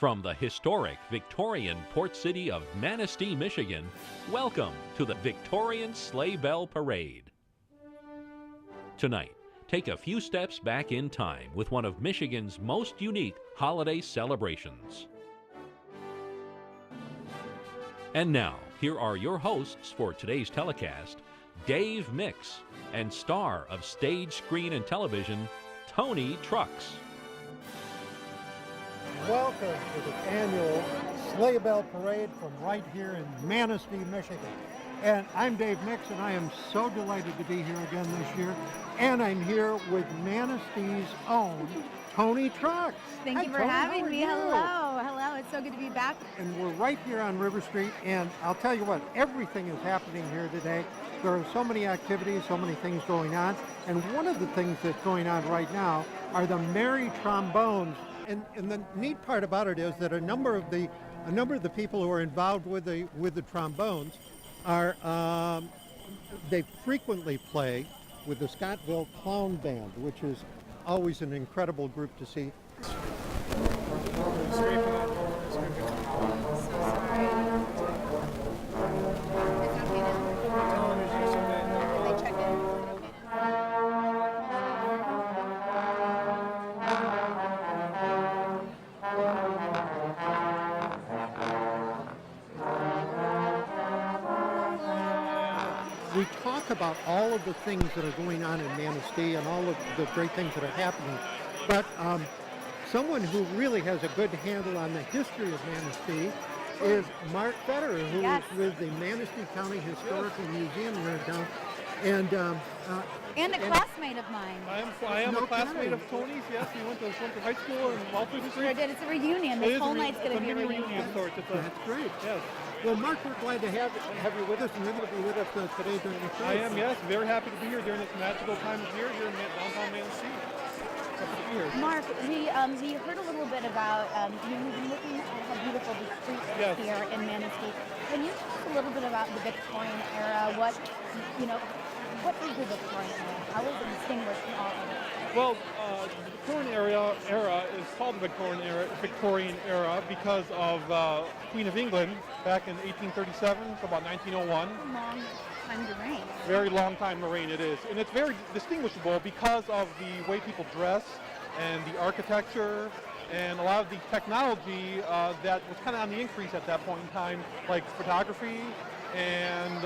From the historic Victorian port city of Manistee, Michigan, welcome to the Victorian Sleighbell Parade. Tonight, take a few steps back in time with one of Michigan's most unique holiday celebrations. And now, here are your hosts for today's telecast, Dave Mix and star of stage, screen, and television, Tony Trucks. Welcome to the annual Sleighbell Parade from right here in Manistee, Michigan. And I'm Dave Mix, and I am so delighted to be here again this year. And I'm here with Manistee's own Tony Trucks. Thank you for having me. Hello. It's so good to be back. And we're right here on River Street, and I'll tell you what, everything is happening here today. There are so many activities, so many things going on. And one of the things that's going on right now are the Merry Trombones. And the neat part about it is that a number of the people who are involved with the trombones are they frequently play with the Scottville Clown Band, which is always an incredible group to see. We talk about all of the things that are going on in Manistee and all of the great things that are happening, but someone who really has a good handle on the history of Manistee is Mark Federer, who is with the Manistee County Historical Museum here in town, and a classmate of mine. I am a classmate of Tony's. Yes, we went to high school in Walter Street. Sure did. It's a reunion. This whole night's going to be a reunion. Of sorts. That's great. Yes. Well, Mark, we're glad to have you with us, and you're going to be with us today during the show. I am, yes. Very happy to be here during this magical time of year here in downtown Manistee. Happy to be here. Mark, we heard a little bit about, we've been looking at how beautiful the street is here in Manistee. Can you talk a little bit about the Victorian era? What is the Victorian era? How is it distinguished from all of it? Well, the Victorian era is called the Victorian era because of Queen of England back in 1837, so about 1901. A long time to reign. Very long time to reign it is. And it's very distinguishable because of the way people dress and the architecture and a lot of the technology that was kind of on the increase at that point in time, like photography and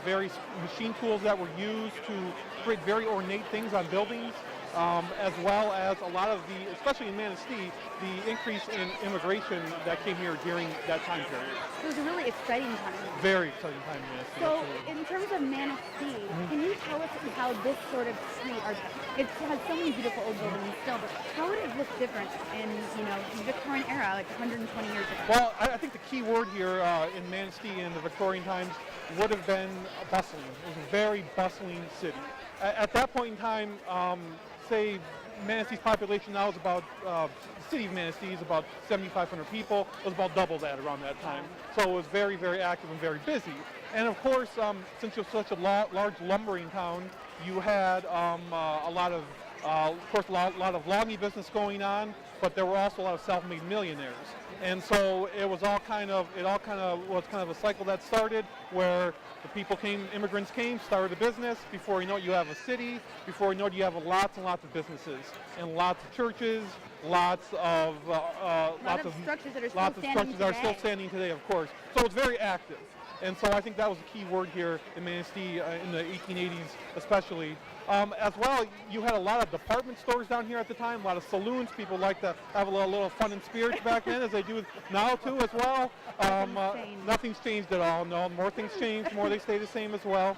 various machine tools that were used to create very ornate things on buildings. As well as a lot of especially in Manistee, the increase in immigration that came here during that time period. It was a really exciting time. Very exciting time in Manistee. So, absolutely. in terms of Manistee, can you tell us how this sort of street, it has so many beautiful old buildings still, but how would it look different in, the Victorian era, like 120 years ago? Well, I think the key word here in Manistee in the Victorian times would have been bustling. It was a very bustling city. At that point in time, say Manistee's population now is about, the city of Manistee is about 7,500 people. It was about double that around that time. So it was very, very active and very busy. And of course, since it was such a large lumbering town, you had a lot of logging business going on, but there were also a lot of self-made millionaires. And so it was all kind of a cycle that started where immigrants came, started a business. Before you know it, you have a city. Before you know it, you have lots and lots of businesses and lots of churches, lots of structures that are still standing today, of course. So it's very active. And so I think that was a key word here in Manistee in the 1880s especially. As well, you had a lot of department stores down here at the time, a lot of saloons. People like to have a little fun and spirits back then, as they do now too as well. Nothing's changed at all. No, more things change, more they stay the same as well.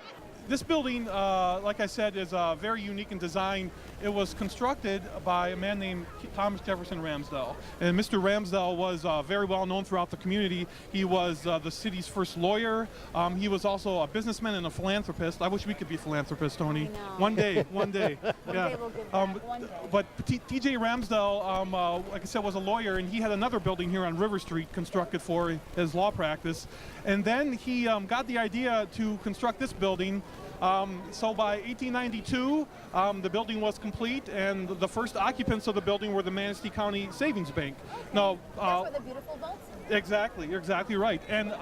This building, like I said, is very unique in design. It was constructed by a man named Thomas Jefferson Ramsdell. And Mr. Ramsdell was very well known throughout the community. He was the city's first lawyer. He was also a businessman and a philanthropist. I wish we could be philanthropists, Tony. One day. One day we'll get that, one day. But T.J. Ramsdell, like I said, was a lawyer, and he had another building here on River Street constructed for his law practice. And then he got the idea to construct this building So by 1892, the building was complete, and the first occupants of the building were the Manistee County Savings Bank. Now, That's where the beautiful vaults are. exactly, you're exactly right. And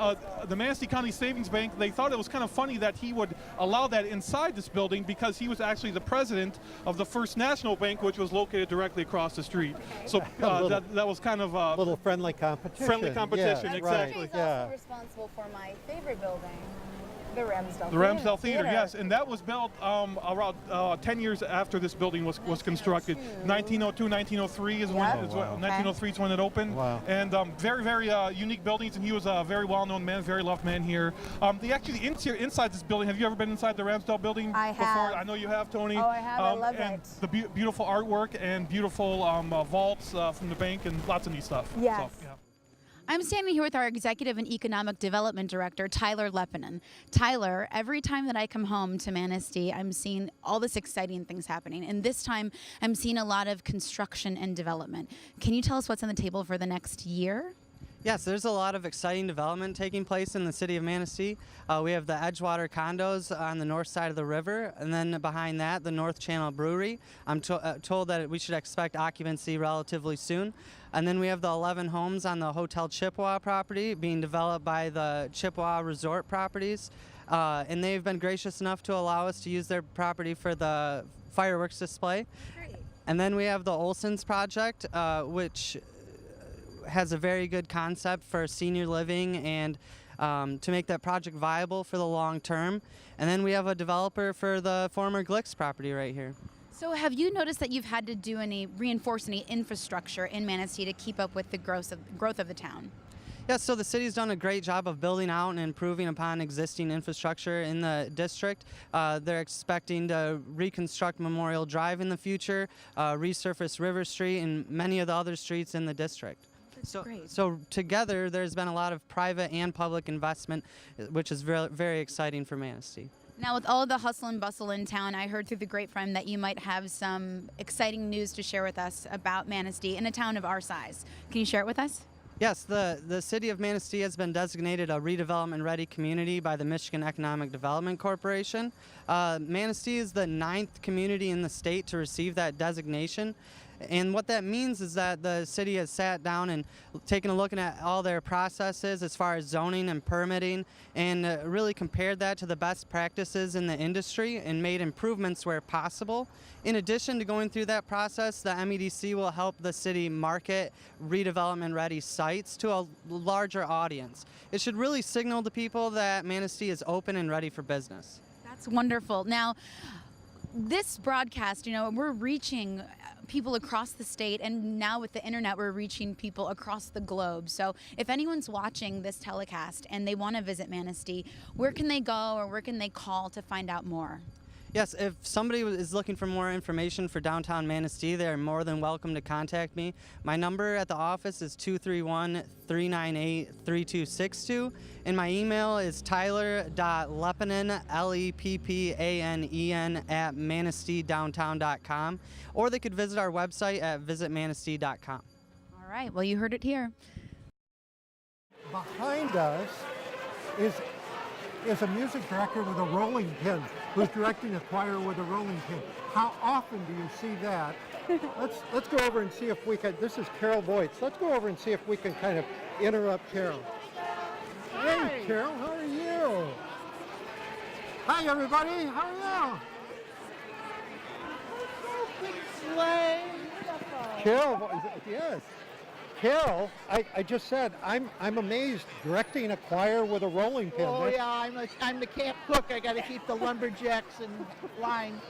the Manistee County Savings Bank, they thought it was kind of funny that he would allow that inside this building because he was actually the president of the First National Bank, which was located directly across the street. So that was kind of A little friendly competition. friendly competition, Yeah, exactly. He's also responsible for my favorite building, the Ramsdell. The Ramsdell Theater, yes, and that was built around 10 years after this building was constructed. 1902, 1903 is when, Yeah. 1903 is when it opened. Wow. And very, very unique buildings, and he was a very well-known man, very loved man here. The inside this building, have you ever been inside the Ramsdell building I before? have. I know you have, Tony. Oh, I have. I love and it. The beautiful artwork and beautiful vaults from the bank and lots of neat stuff. Yes. So, yeah. I'm standing here with our Executive and Economic Development Director, Tyler Lepinen. Tyler, every time that I come home to Manistee, I'm seeing all this exciting things happening. And this time, I'm seeing a lot of construction and development. Can you tell us what's on the table for the next year? Yes, there's a lot of exciting development taking place in the city of Manistee. We have the Edgewater condos on the north side of the river, and then behind that, the North Channel Brewery. I'm told that we should expect occupancy relatively soon. And then we have the 11 homes on the Hotel Chippewa property being developed by the Chippewa Resort Properties. And they've been gracious enough to allow us to use their property for the fireworks display. Great. And then we have the Olson's project, which has a very good concept for senior living and to make that project viable for the long term. And then we have a developer for the former Glick's property right here. So have you noticed that you've had to reinforce any infrastructure in Manistee to keep up with the growth of the town? Yeah, so the city's done a great job of building out and improving upon existing infrastructure in the district. They're expecting to reconstruct Memorial Drive in the future, resurface River Street, and many of the other streets in the district. So together, there's been a lot of private and public investment, which is very, very exciting for Manistee. Now, with all the hustle and bustle in town, I heard through the grapevine that you might have some exciting news to share with us about Manistee in a town of our size. Can you share it with us? Yes, the city of Manistee has been designated a redevelopment-ready community by the Michigan Economic Development Corporation. Manistee is the 9th community in the state to receive that designation. And what that means is that the city has sat down and taken a look at all their processes as far as zoning and permitting and really compared that to the best practices in the industry and made improvements where possible. In addition to going through that process, the MEDC will help the city market redevelopment-ready sites to a larger audience. It should really signal to people that Manistee is open and ready for business. That's wonderful. Now, this broadcast, we're reaching people across the state, and now with the internet, we're reaching people across the globe. So if anyone's watching this telecast and they want to visit Manistee, where can they go or where can they call to find out more? Yes, if somebody is looking for more information for downtown Manistee, they're more than welcome to contact me. My number at the office is 231-398-3262, and my email is tyler.lepinen, Leppanen, at manisteedowntown.com, or they could visit our website at visitmanistee.com. All right, well, you heard it here. Behind us is a music director with a rolling pin who's directing a choir with a rolling pin. How often do you see that? Let's go over and see if we can. This is Carol Boyce. Let's go over and see if we can kind of interrupt Carol. Hey, Carol, how are you? Hi, everybody. How are you? Carol, yes. Carol, I just said I'm amazed directing a choir with a rolling pin. Oh yeah, I'm the camp cook. I got to keep the lumberjacks in line.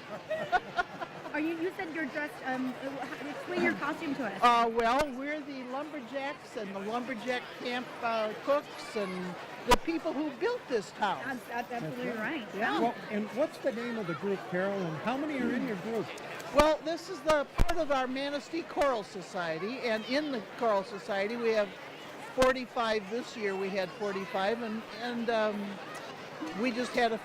You said you're dressed, explain your costume to us. Well, we're the lumberjacks and the lumberjack camp cooks and the people who built this town. That's absolutely right. Yeah. Well, and what's the name of the group, Carol, and how many are in your group? Well, this is the part of our Manistee Choral Society, and in the Choral Society we have 45 this year. We had 45, and we just had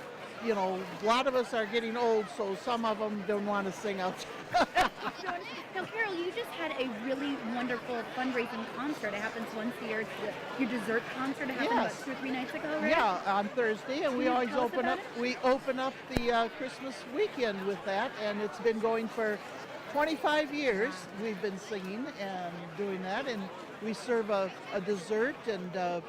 a lot of us are getting old, so some of them don't want to sing outside. Now, Carol, you just had a really wonderful fundraising concert. It happens once a year. It's your dessert concert. It happened Yes. about 2 or 3 nights ago, right? Yeah, on Thursday, and we Can you always tell us open about up. it? We open up the Christmas weekend with that, and it's been going for 25 years. We've been singing and doing that, and we serve a dessert, and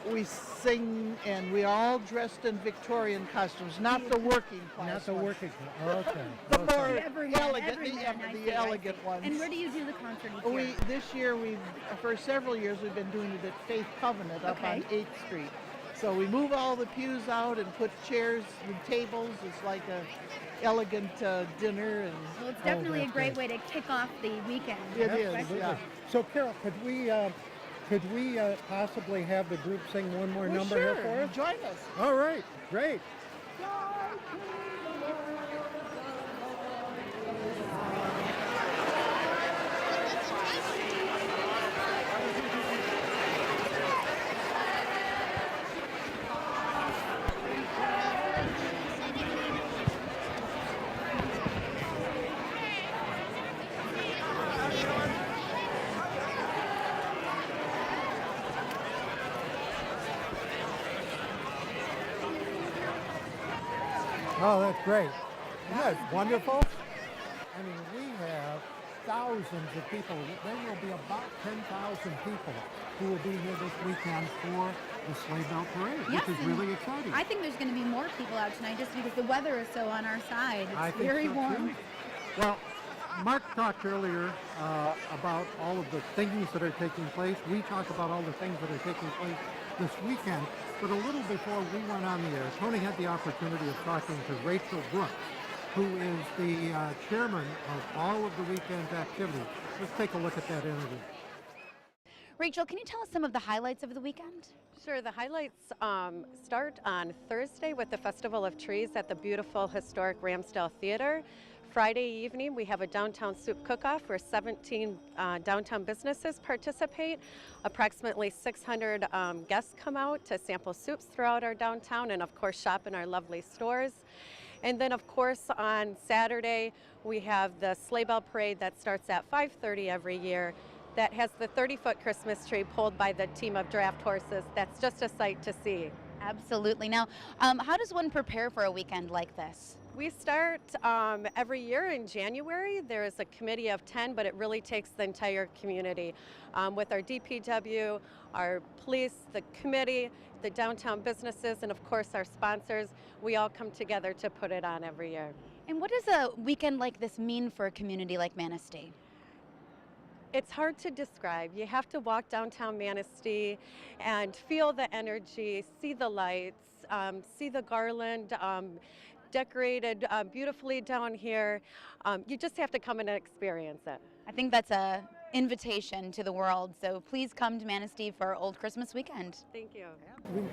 we sing, and we all dressed in Victorian costumes, not the working class. Not the ones. working. Okay. The okay. more Everyman, elegant, everyman, I see, the I elegant see. ones. And where do you do the concert each year? This year, for several years, we've been doing it at Faith Covenant up on Okay. 8th Street. So we move all the pews out and put chairs and tables. It's like a elegant dinner. And Well, it's definitely a that's great great. way to kick off the weekend. It is, especially- yeah. So, Carol, could we possibly have the group sing one more Well, number sure, here for us? join us. All right, great. Oh, that's great. Isn't that wonderful? I mean, we have thousands of people. There will be about 10,000 people who will be here this weekend for the Sleighbell Parade, Yes, which is and really exciting. I think there's going to be more people out tonight just because the weather is so on our side. It's I think very so, warm. too. Well, Mark talked earlier about all of the things that are taking place. We talked about all the things that are taking place this weekend. But a little before we went on the air, Tony had the opportunity of talking to Rachel Brooks, who is the chairman of all of the weekend's activities. Let's take a look at that interview. Rachel, can you tell us some of the highlights of the weekend? Sure. The highlights start on Thursday with the Festival of Trees at the beautiful historic Ramsdale Theater. Friday evening, we have a downtown soup cook-off where 17 downtown businesses participate. Approximately 600 guests come out to sample soups throughout our downtown and, of course, shop in our lovely stores. And then, of course, on Saturday, we have the Sleighbell Parade that starts at 5:30 every year. That has the 30-foot Christmas tree pulled by the team of draft horses. That's just a sight to see. Absolutely. Now, how does one prepare for a weekend like this? We start every year in January. There is a committee of 10, but it really takes the entire community. With our DPW, our police, the committee, the downtown businesses, and of course our sponsors, we all come together to put it on every year. And what does a weekend like this mean for a community like Manistee? It's hard to describe. You have to walk downtown Manistee and feel the energy, see the lights, see the garland, decorated beautifully down here. You just have to come in and experience it. I think that's a invitation to the world. So please come to Manistee for Old Christmas Weekend. Thank you.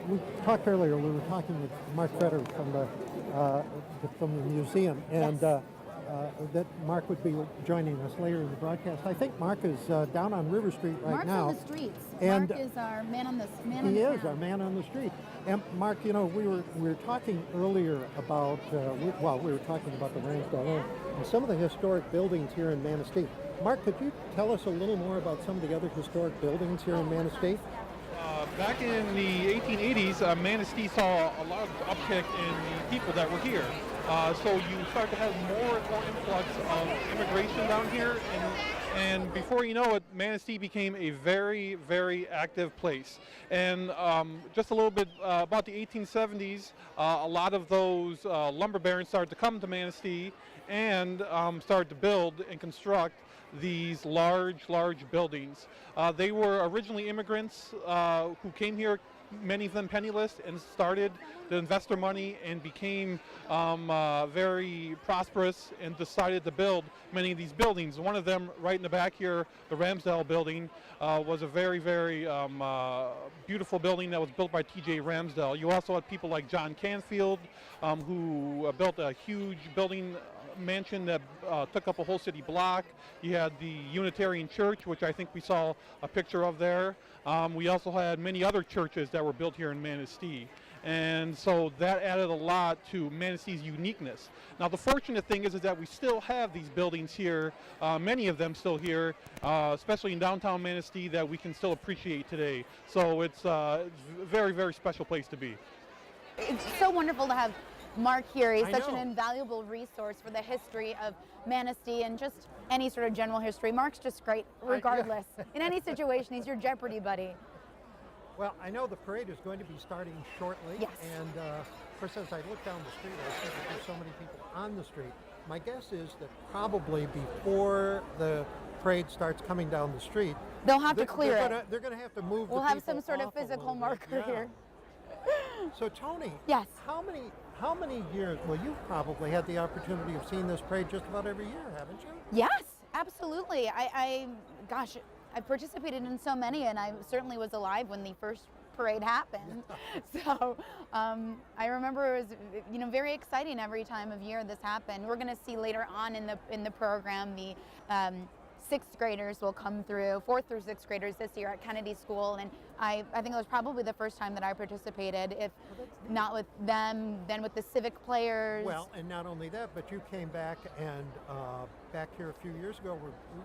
We talked earlier, we were talking with Mark Fetter from the museum, and that Mark would be joining us later in the broadcast. I think Mark is down on River Street right Mark's now. on the streets. And Mark is our man on the He is town. our man on the street. And Mark, you know, we were talking earlier about we were talking about the Ramsdale Inn and some of the historic buildings here in Manistee. Mark, could you tell us a little more about some of the other historic buildings here in Manistee? Back in the 1880s, Manistee saw a lot of uptick in the people that were here. So you start to have more and more influx of immigration down here, and before you know it, Manistee became a very, very active place. And just a little bit about the 1870s, a lot of those lumber barons started to come to Manistee and started to build and construct these large buildings. They were originally immigrants who came here, many of them penniless, and started to invest their money and became very prosperous and decided to build many of these buildings. One of them right in the back here, the Ramsdale building, was a very, very beautiful building that was built by T.J. Ramsdale. You also had people like John Canfield, who built a huge building mansion that took up a whole city block. You had the Unitarian Church, which I think we saw a picture of there. We also had many other churches that were built here in Manistee. And so that added a lot to Manastee's uniqueness. Now the fortunate thing is that we still have these buildings here, many of them still here, especially in downtown Manistee, that we can still appreciate today. So it's a very, very special place to be. It's so wonderful to have Mark here. He's I such an know. invaluable resource for the history of Manistee and just any sort of general history. Mark's just great regardless. In any situation, he's your Jeopardy buddy. Well, I know the parade is going to be starting shortly. Yes. And of course, as I look down the street, I see that there's so many people on the street. My guess is that probably before the parade starts coming down the street, They'll have to clear it. They're going to have to move. We'll the have people some sort of off a physical little bit. marker Yeah. here. So Tony, Yes. how many years? Well, you've probably had the opportunity of seeing this parade just about every year, haven't you? Yes, absolutely. Gosh, I participated in so many, and I certainly was alive when the first parade happened. So I remember it was, very exciting every time of year this happened. We're going to see later on in the program the sixth graders will come through, fourth through sixth graders this year at Kennedy School, and I think it was probably the first time that I participated, if not with them, then with the civic players. Well, and not only that, but you came back and back here a few years ago,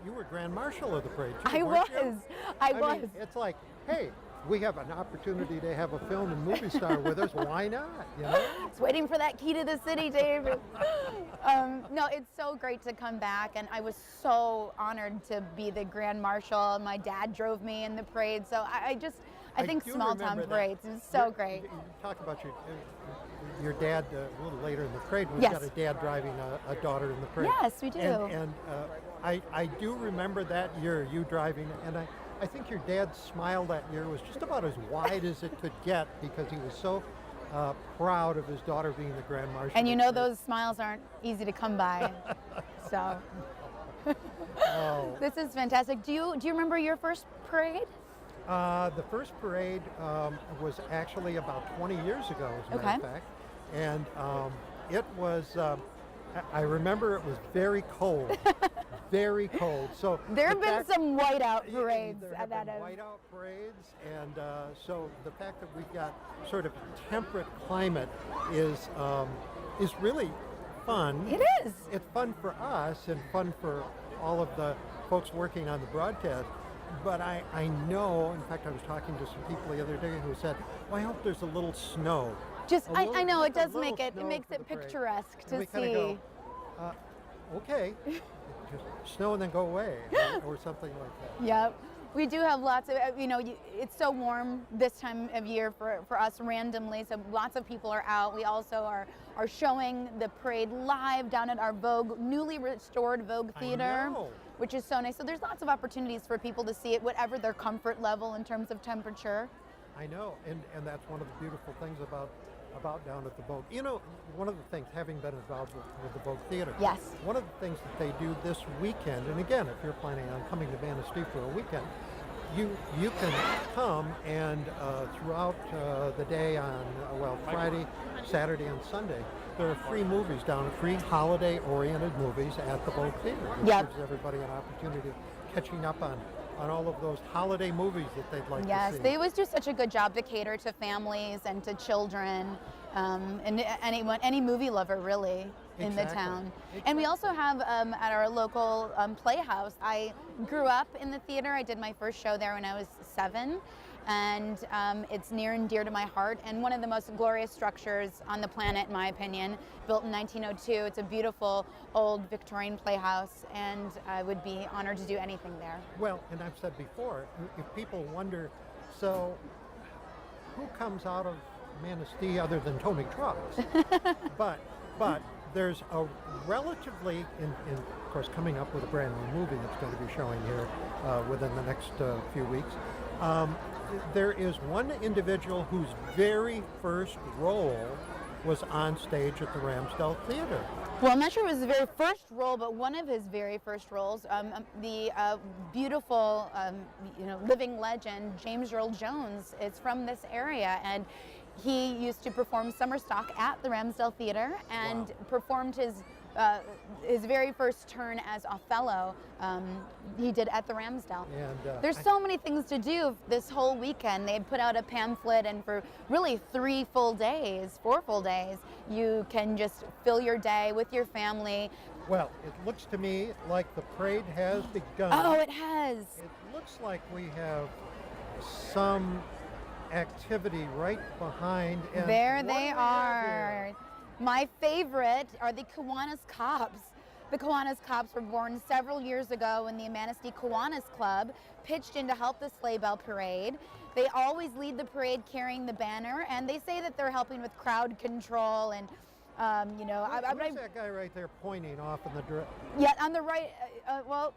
you were Grand Marshal of the parade too, I weren't was. you? I mean, was. it's like, hey, we have an opportunity to have a film and movie star with us. Why not? You know? It's waiting for that key to the city, David. No, it's so great to come back, and I was so honored to be the Grand Marshal. My dad drove me in the parade, so I think do small town remember that. parades is so You- great. You talk about your dad a little later in the parade. We've Yes. got a dad driving a daughter in the parade. Yes, we do. And I do remember that year, you driving, and I think your dad's smile that year was just about as wide as it could get because he was so proud of his daughter being the Grand Marshal. And you of know the parade. those smiles aren't easy to come by. So Oh. this is fantastic. Do you remember your first parade? The first parade was actually about 20 years ago, as a matter of Okay. fact. And it was, I remember it was very cold. Very cold. So There have the been fact- some whiteout Yeah, parades there at have that been event. whiteout parades, and so the fact that we've got sort of temperate climate is really fun. It is. It's fun for us and fun for all of the folks working on the broadcast. But I know, in fact, I was talking to some people the other day who said, well, I hope there's a little snow. Just A I little- know it just a does make little it snow makes for it the parade. picturesque And to we kinda see. go, okay, just snow and then go away, or something like that. Yep. We do have lots of, it's so warm this time of year for us randomly, so lots of people are out. We also are showing the parade live down at our newly restored Vogue I Theater, know. which is so nice. So there's lots of opportunities for people to see it, whatever their comfort level in terms of temperature. I know, and that's one of the beautiful things about down at the Vogue. You know, one of the things, having been involved with the Vogue Theater, Yes. one of the things that they do this weekend, and again, if you're planning on coming to Manistee for a weekend, you can come and throughout the day on, Friday, Saturday, and Sunday, there are free movies down, free holiday-oriented movies at the Vogue Theater, which Yep. gives everybody an opportunity of catching up on all of those holiday movies that they'd like Yes, to see. they always do such a good job to cater to families and to children, and any movie lover really in the Exactly. town. And we also have at our local playhouse. I grew up in the theater. I did my first show there when I was 7, and it's near and dear to my heart, and one of the most glorious structures on the planet, in my opinion, built in 1902. It's a beautiful old Victorian playhouse, and I would be honored to do anything there. Well, and I've said before, if people wonder, so who comes out of Manistee other than Tony Trucks? but there's a relatively, of course, coming up with a brand new movie that's going to be showing here within the next few weeks. There is one individual whose very first role was on stage at the Ramsdell Theater. Well, I'm not sure it was his very first role, but one of his very first roles, the beautiful, living legend, James Earl Jones, is from this area, and he used to perform summer stock at the Ramsdell Theater and Wow. performed his his very first turn as Othello, he did at the Ramsdale. And There's so many things to do this whole weekend. They had put out a pamphlet, and for really 4 full days, you can just fill your day with your family. well, it looks to me like the parade has begun. Oh, it has. It looks like we have some activity right behind. And There what they do we have are. here? My favorite are the Kiwanis Cops. The Kiwanis Cops were born several years ago when the Manistee Kiwanis Club pitched in to help the Sleighbell Parade. They always lead the parade carrying the banner, and they say that they're helping with crowd control and, you know, Who's that guy right there pointing off in the direction? yeah, on the right. Well,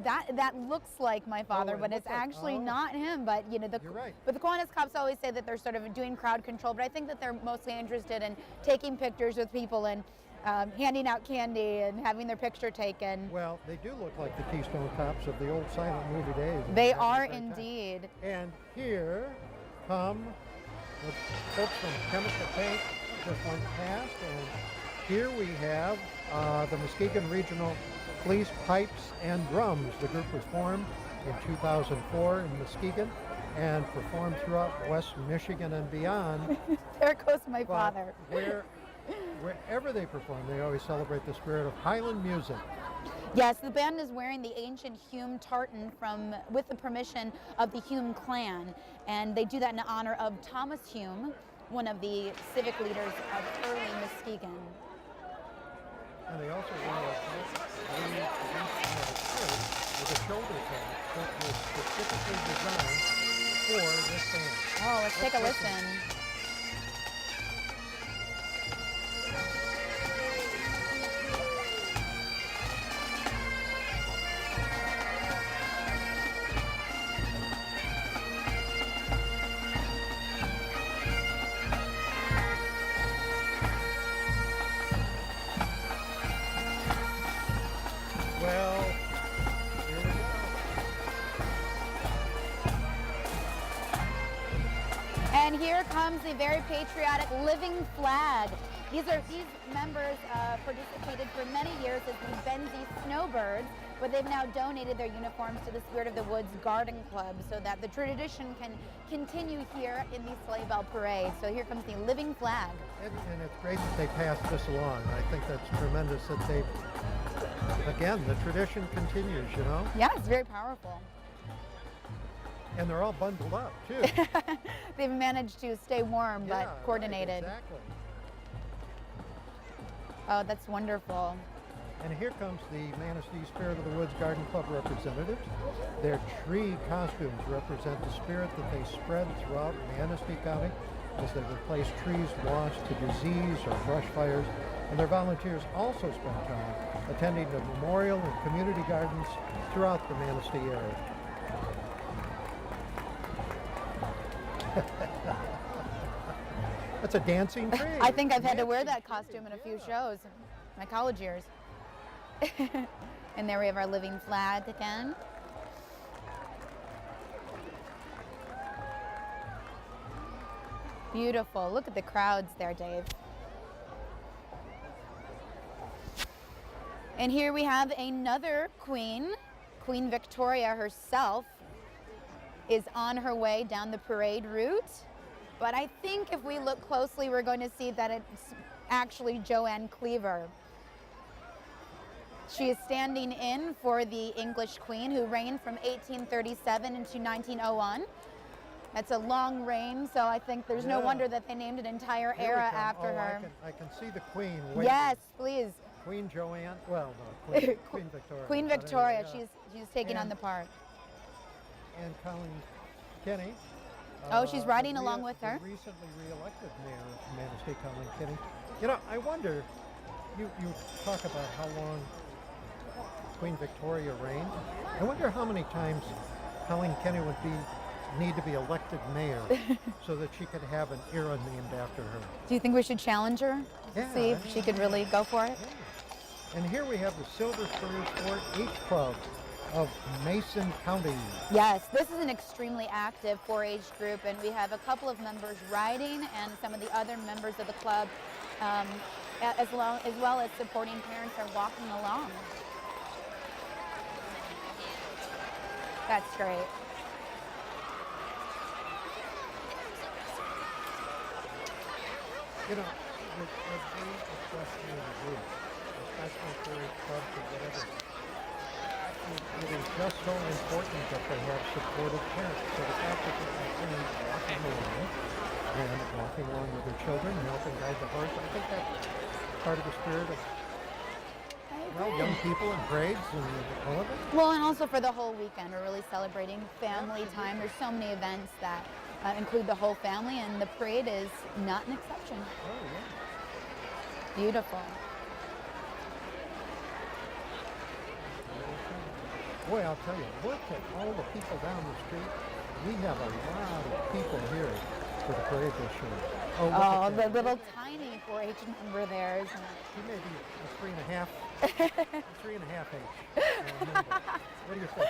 that looks like my father, it but it's looks like- actually oh. not him. But you know, You're right. But the Kiwanis Cops always say that they're sort of doing crowd control. But I think that they're mostly interested in taking pictures with people and handing out candy and having their picture taken. Well, they do look like the Keystone Cops of the old silent movie days. They Having a are great time. indeed. And here come the folks from Chemical Paint just went past, and here we have the Muskegon Regional Police Pipes and Drums. The group was formed in 2004 in Muskegon and performed throughout West Michigan and beyond. There goes my But father. wherever they perform, they always celebrate the spirit of Highland music. Yes, the band is wearing the ancient Hume tartan with the permission of the Hume clan, and they do that in honor of Thomas Hume, one of the civic leaders of early Muskegon. And they also wear a shirt with a shoulder pad that was specifically designed for this band. Oh, let's take a listen. Well, here we go. And here comes the very patriotic living flag. These members participated for many years as the Benzie Snowbirds, but they've now donated their uniforms to the Spirit of the Woods Garden Club so that the tradition can continue here in the Sleighbell Parade. So here comes the living flag. And it's great that they passed this along. I think that's tremendous that they, again, the tradition continues, you know? Yeah, it's very powerful. And they're all bundled up, too. They've managed to stay warm, Yeah, but coordinated. Right, exactly. Oh, that's wonderful. And here comes the Manistee Spirit of the Woods Garden Club representatives. Their tree costumes represent the spirit that they spread throughout Manistee County as they replace trees lost to disease or brush fires. And their volunteers also spend time attending the memorial and community gardens throughout the Manistee area. That's a dancing tree. I think I've had to wear that costume in a few shows, my college years. And there we have our living flag again. Beautiful. Look at the crowds there, Dave. And here we have another queen. Queen Victoria herself is on her way down the parade route. But I think if we look closely, we're going to see that it's actually Joanne Cleaver. She is standing in for the English queen who reigned from 1837 into 1901. That's a long reign, so I think there's no wonder that they named an entire Here we era come. after Oh, her. I can see the queen waving. Yes, please. Queen Joanne, well, no, Queen Victoria. Queen But Victoria, anyway, she's taking on And- the part. And Colleen Kenny. Oh, she's riding the along with her? The recently re-elected mayor of Manistee, Colleen Kenny. You know, I wonder, you talk about how long Queen Victoria reigned. I wonder how many times Colleen Kenny would need to be elected mayor so that she could have an era named after her. Do you think we should challenge her? Yeah, See if she could really go for it? Yeah. And here we have the Silver Spurs 4-H Club of Mason County. Yes, this is an extremely active 4-H group, and we have a couple of members riding and some of the other members of the club as well as supporting parents are walking along. That's great. You know, with every expression of the group, especially for clubs or whatever, it is just so important that they have supportive parents. So the fact that they have parents walking along with their children and helping guide the horse, I think that's part of the spirit of young people and parades and all of it. Well, and also for the whole weekend, we're really celebrating family time. There's so many events that include the whole family, and the parade is not an exception. Oh, yeah. Beautiful. Boy, I'll tell you, look at all the people down the street. We have a lot of people here for the parade this year. Oh, the little tiny 4-H number there, isn't it? He may be a 3.5 H. What do you think?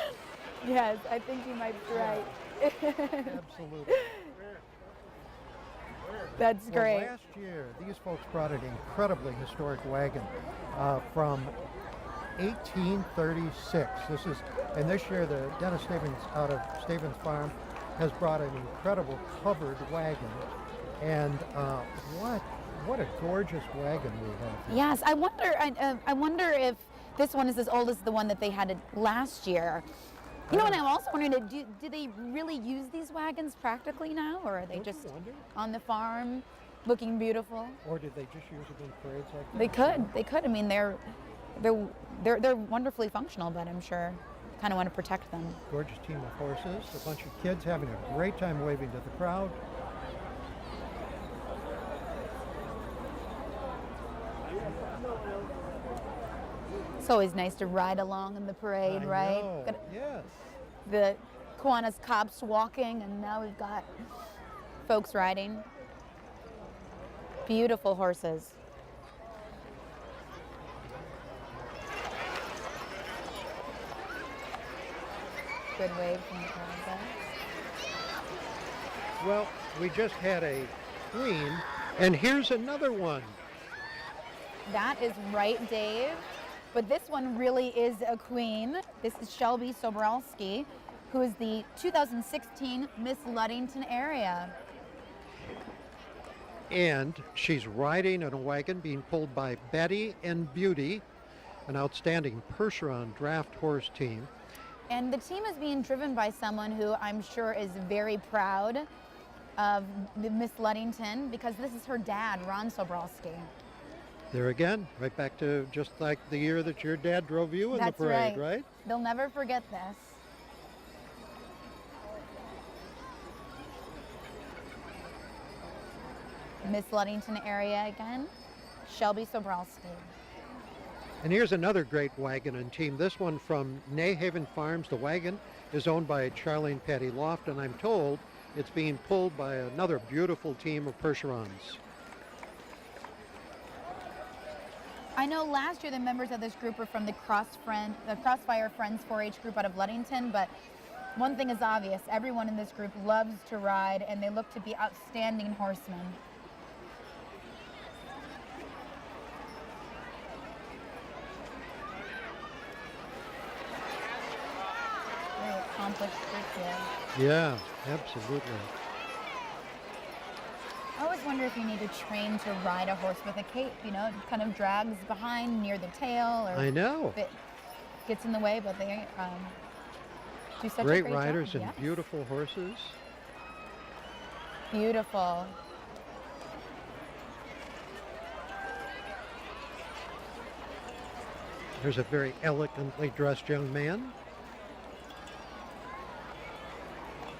Yes, I think you might be right. Absolutely. That's great. Well, last year, these folks brought an incredibly historic wagon from 1836. And this year, the Dennis Stevens out of Stevens Farm has brought an incredible covered wagon. And what a gorgeous wagon we have here. Yes, I wonder if this one is as old as the one that they had last year. You know, and I'm also wondering, do they really use these wagons practically now, or are they just on the farm looking beautiful? Or did they just use them in parades like that? They could. I mean, they're wonderfully functional, but I'm sure kind of want to protect them. Gorgeous team of horses, a bunch of kids having a great time waving to the crowd. It's always nice to ride along in the parade, I right? know. Yes. The Kiwanis cops walking, and now we've got folks riding. Beautiful horses. Good wave from the crowd there. Well, we just had a queen, and here's another one. That is right, Dave. But this one really is a queen. This is Shelby Sobralski, who is the 2016 Miss Ludington area. And she's riding in a wagon being pulled by Betty and Beauty, an outstanding Percheron draft horse team. And the team is being driven by someone who I'm sure is very proud of the Miss Ludington, because this is her dad, Ron Sobralski. There again, right back to just like the year that your dad drove you in the parade, right? They'll never forget this. Miss Ludington area again, Shelby Sobralski. And here's another great wagon and team. This one from Nayhaven Farms. The wagon is owned by Charlene Patty Loft, and I'm told it's being pulled by another beautiful team of Percherons. I know last year the members of this group were from the Crossfire Friends 4-H group out of Ludington, but one thing is obvious. Everyone in this group loves to ride, and they look to be outstanding horsemen. Very accomplished group here. Yeah, absolutely. I always wonder if you need to train to ride a horse with a cape, you know, it kind of drags behind near the tail, or I know. if it gets in the way, but they do such Great a great riders job. and Yes. beautiful horses. Beautiful. There's a very elegantly dressed young man.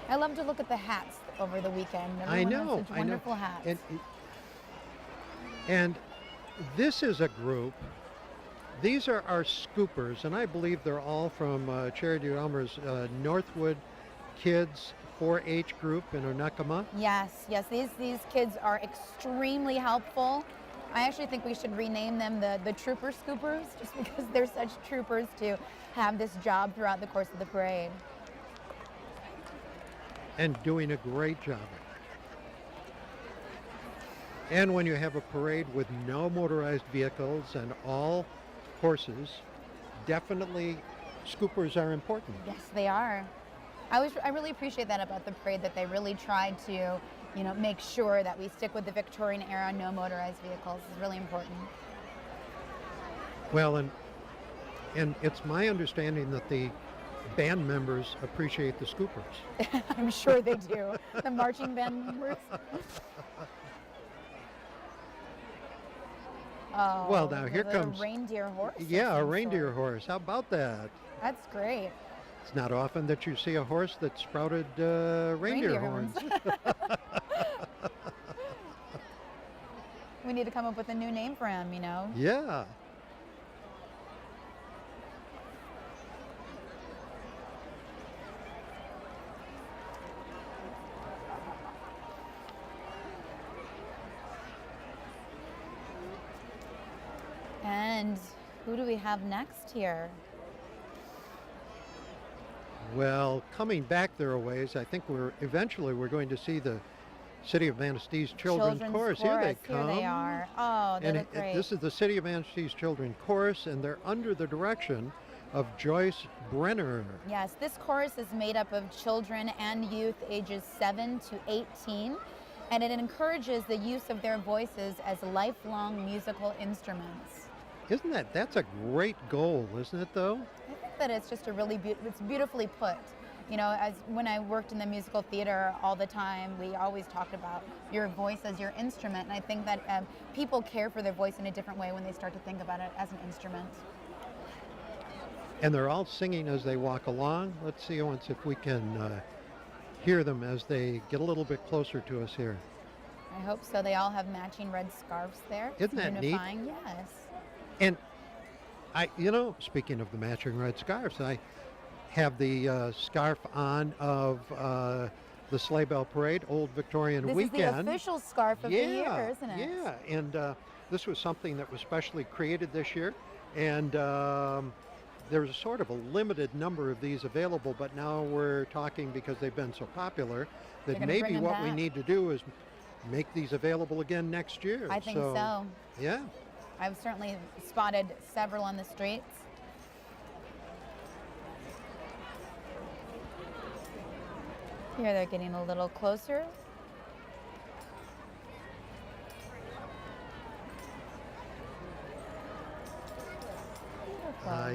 I love to look at the hats over the weekend. Everyone has such wonderful hats. And this is a group. These are our scoopers, and I believe they're all from Charity Elmer's Northwood Kids 4-H group in Onekama. Yes, these kids are extremely helpful. I actually think we should rename them the Trooper Scoopers, just because they're such troopers to have this job throughout the course of the parade. And doing a great job. And when you have a parade with no motorized vehicles and all horses, definitely scoopers are important. Yes, they are. I really appreciate that about the parade, that they really tried to, make sure that we stick with the Victorian era, no motorized vehicles. It's really important. Well, and it's my understanding that the band members appreciate the scoopers. I'm sure they do. The marching band members. Oh, Well, now here there's comes a reindeer horse. of Yeah, a some reindeer sort. horse. How about that? That's great. It's not often that you see a horse that sprouted reindeer horns. We need to come up with a new name for him, Yeah. And who do we have next here? Well, coming back there a ways, I think we're going to see the City of Manastee's Children's Chorus. Here they come. Here they are. Oh, they And look great. this is the City of Manastee's Children's Chorus, and they're under the direction of Joyce Brenner. Yes, this chorus is made up of children and youth ages 7 to 18, and it encourages the use of their voices as lifelong musical instruments. That's a great goal, isn't it, though? I think that it's just it's beautifully put. As when I worked in the musical theater all the time, we always talked about your voice as your instrument, and I think that people care for their voice in a different way when they start to think about it as an instrument. And they're all singing as they walk along. Let's see once if we can hear them as they get a little bit closer to us here. I hope so. They all have matching red scarves there. Isn't that neat? Unifying, yes. And speaking of the matching red scarves, I have the scarf on of the Sleighbell Parade, Old Victorian This Weekend. is the official scarf of the year, isn't it? Yeah, and this was something that was specially created this year, and there's a sort of a limited number of these available, but now we're talking, because they've been so popular, that gonna bring maybe them what we back. need to do is make these available again next year. I think so. Yeah. I've certainly spotted several on the streets. Here they're getting a little closer.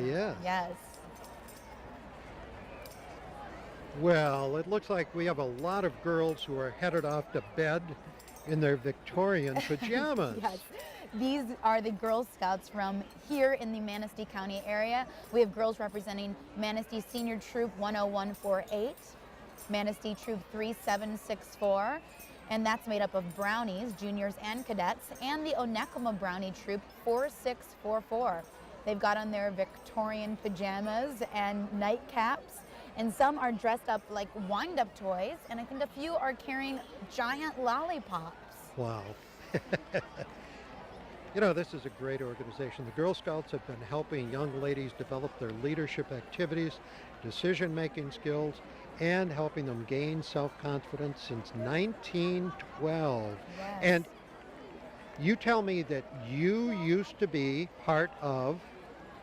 Yes. Yes. Well, it looks like we have a lot of girls who are headed off to bed in their Victorian pajamas. Yes. These are the Girl Scouts from here in the Manistee County area. We have girls representing Manistee Senior Troop 10148, Manistee Troop 3764, and that's made up of brownies, juniors and cadets, and the Onekama Brownie Troop 4644. They've got on their Victorian pajamas and nightcaps, and some are dressed up like wind-up toys, and I think a few are carrying giant lollipops. Wow. This is a great organization. The Girl Scouts have been helping young ladies develop their leadership activities, decision-making skills, and helping them gain self-confidence since 1912. Yes. And you tell me that you used to be part of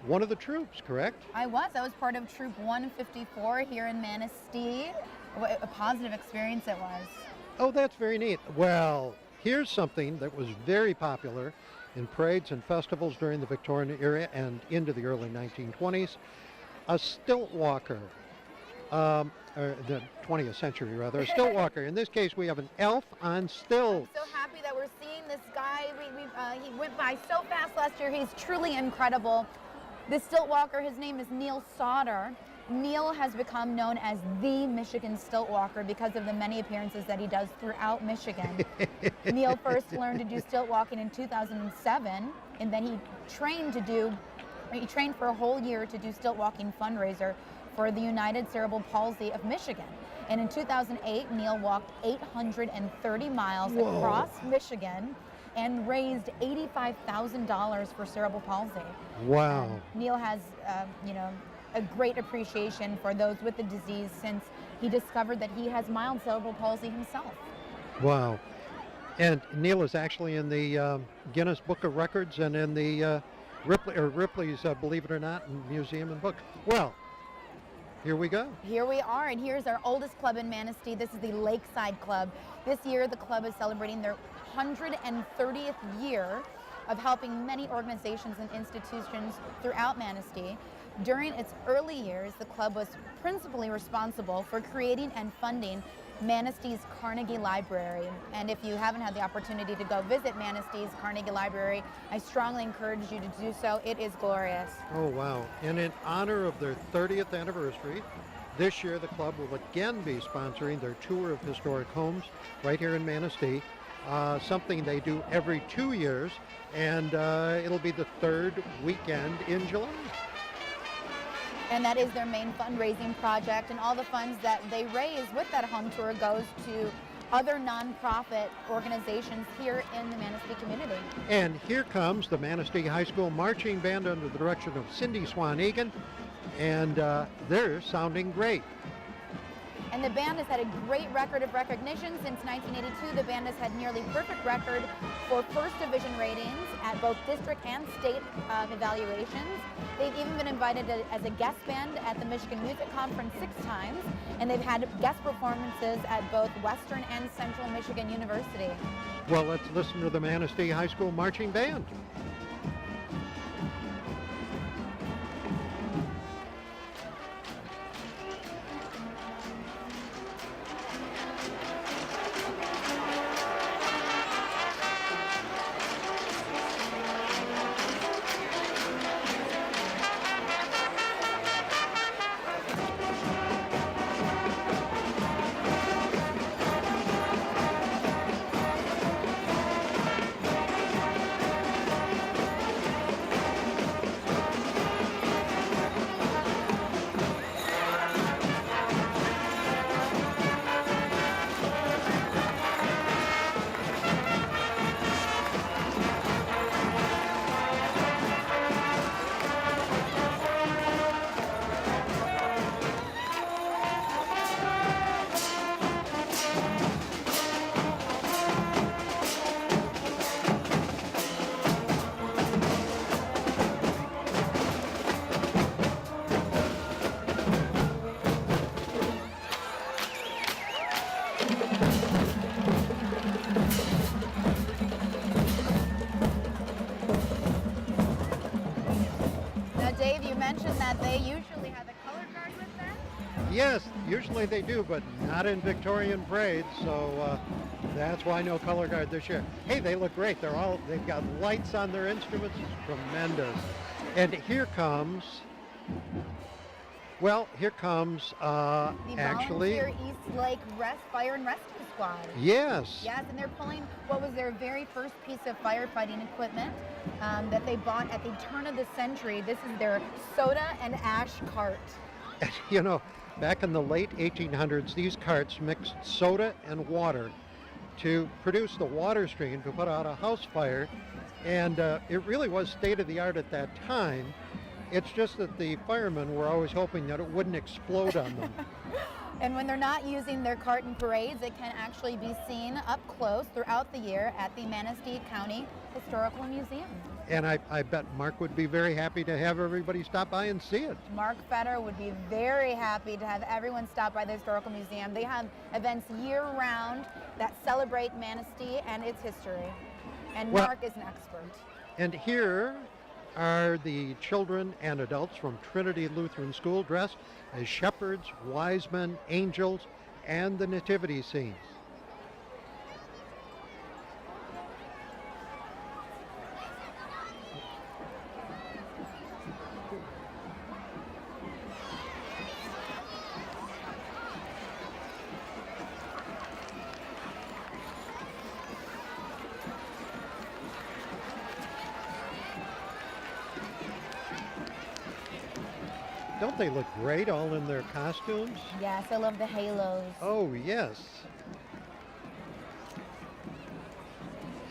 one of the troops, correct? I was part of Troop 154 here in Manistee. What a positive experience it was. Oh, that's very neat. Well, here's something that was very popular in parades and festivals during the Victorian era and into the early 1920s. A stilt walker, or the 20th century rather, a stilt walker. In this case, we have an elf on stilts. I'm so happy that we're seeing this guy. He went by so fast last year. He's truly incredible. This stilt walker, his name is Neil Sauter. Neil has become known as the Michigan stilt walker because of the many appearances that he does throughout Michigan. Neil first learned to do stilt walking in 2007, and then he trained for a whole year to do stilt walking fundraiser for the United Cerebral Palsy of Michigan. And in 2008, Neil walked 830 miles across Michigan and raised $85,000 for cerebral palsy. Wow. Neil has, a great appreciation for those with the disease since he discovered that he has mild cerebral palsy himself. Wow. And Neil is actually in the Guinness Book of Records and in the Ripley's, believe it or not, Museum and Book. Well, here we go. Here we are, and here's our oldest club in Manistee. This is the Lakeside Club. This year, the club is celebrating their 130th year of helping many organizations and institutions throughout Manistee. During its early years, the club was principally responsible for creating and funding Manistee's Carnegie Library. And if you haven't had the opportunity to go visit Manistee's Carnegie Library, I strongly encourage you to do so. It is glorious. Oh, wow. And in honor of their 30th anniversary, this year the club will again be sponsoring their tour of historic homes right here in Manistee, something they do every 2 years, and it'll be the third weekend in July. And that is their main fundraising project, and all the funds that they raise with that home tour goes to other nonprofit organizations here in the Manistee community. And here comes the Manistee High School Marching Band under the direction of Cindy Swan-Egan, and they're sounding great. And the band has had a great record of recognition. Since 1982, the band has had nearly perfect record for first division ratings at both district and state evaluations. They've even been invited as a guest band at the Michigan Music Conference 6 times, and they've had guest performances at both Western and Central Michigan University. Well, let's listen to the Manistee High School Marching Band. That they usually have a color guard with them? Yes, usually they do, but not in Victorian parades, so that's why no color guard this year. Hey, they look great. They've got lights on their instruments. It's tremendous. And here comes actually Volunteer East Lake Fire and Rescue Squad. Yes. Yes, and they're pulling what was their very first piece of firefighting equipment that they bought at the turn of the century. This is their soda and ash cart. You know, back in the late 1800s, these carts mixed soda and water to produce the water stream to put out a house fire, and it really was state of the art at that time. It's just that the firemen were always hoping that it wouldn't explode on them. And when they're not using their cart in parades, it can actually be seen up close throughout the year at the Manistee County Historical Museum. And I bet Mark would be very happy to have everybody stop by and see it. Mark Fetter would be very happy to have everyone stop by the Historical Museum. They have events year-round that celebrate Manistee and its history. And Mark is an expert. And here are the children and adults from Trinity Lutheran School dressed as shepherds, wise men, angels, and the nativity scenes. Don't they look great all in their costumes? Yes, I love the halos. Oh, yes.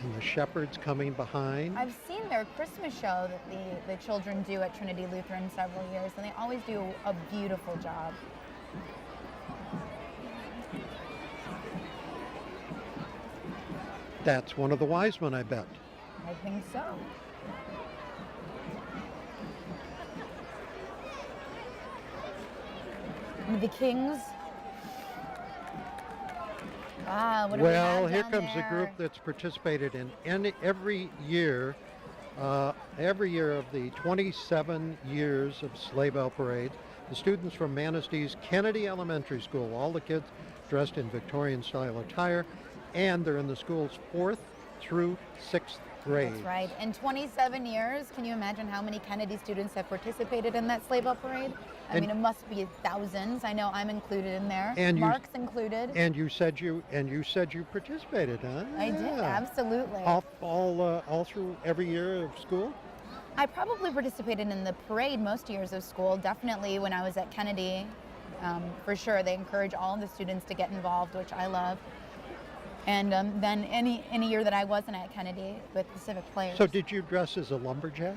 And the shepherds coming behind. I've seen their Christmas show that the children do at Trinity Lutheran several years, and they always do a beautiful job. That's one of the wise men, I bet. I think so. And the kings. Ah, what do we have Well, here down comes there? a group that's participated in every year of the 27 years of Sleighbell Parade. The students from Manastee's Kennedy Elementary School, all the kids dressed in Victorian style attire, and they're in the school's 4th through 6th grade. That's right. In 27 years, can you imagine how many Kennedy students have participated in that Sleighbell Parade? I mean, it must be thousands. I know I'm included in there. And Mark's included. And you said you participated, huh? I did, absolutely. All through every year of school? I probably participated in the parade most years of school. Definitely when I was at Kennedy, for sure. They encourage all of the students to get involved, which I love. And then any year that I wasn't at Kennedy with Pacific players. So did you dress as a lumberjack?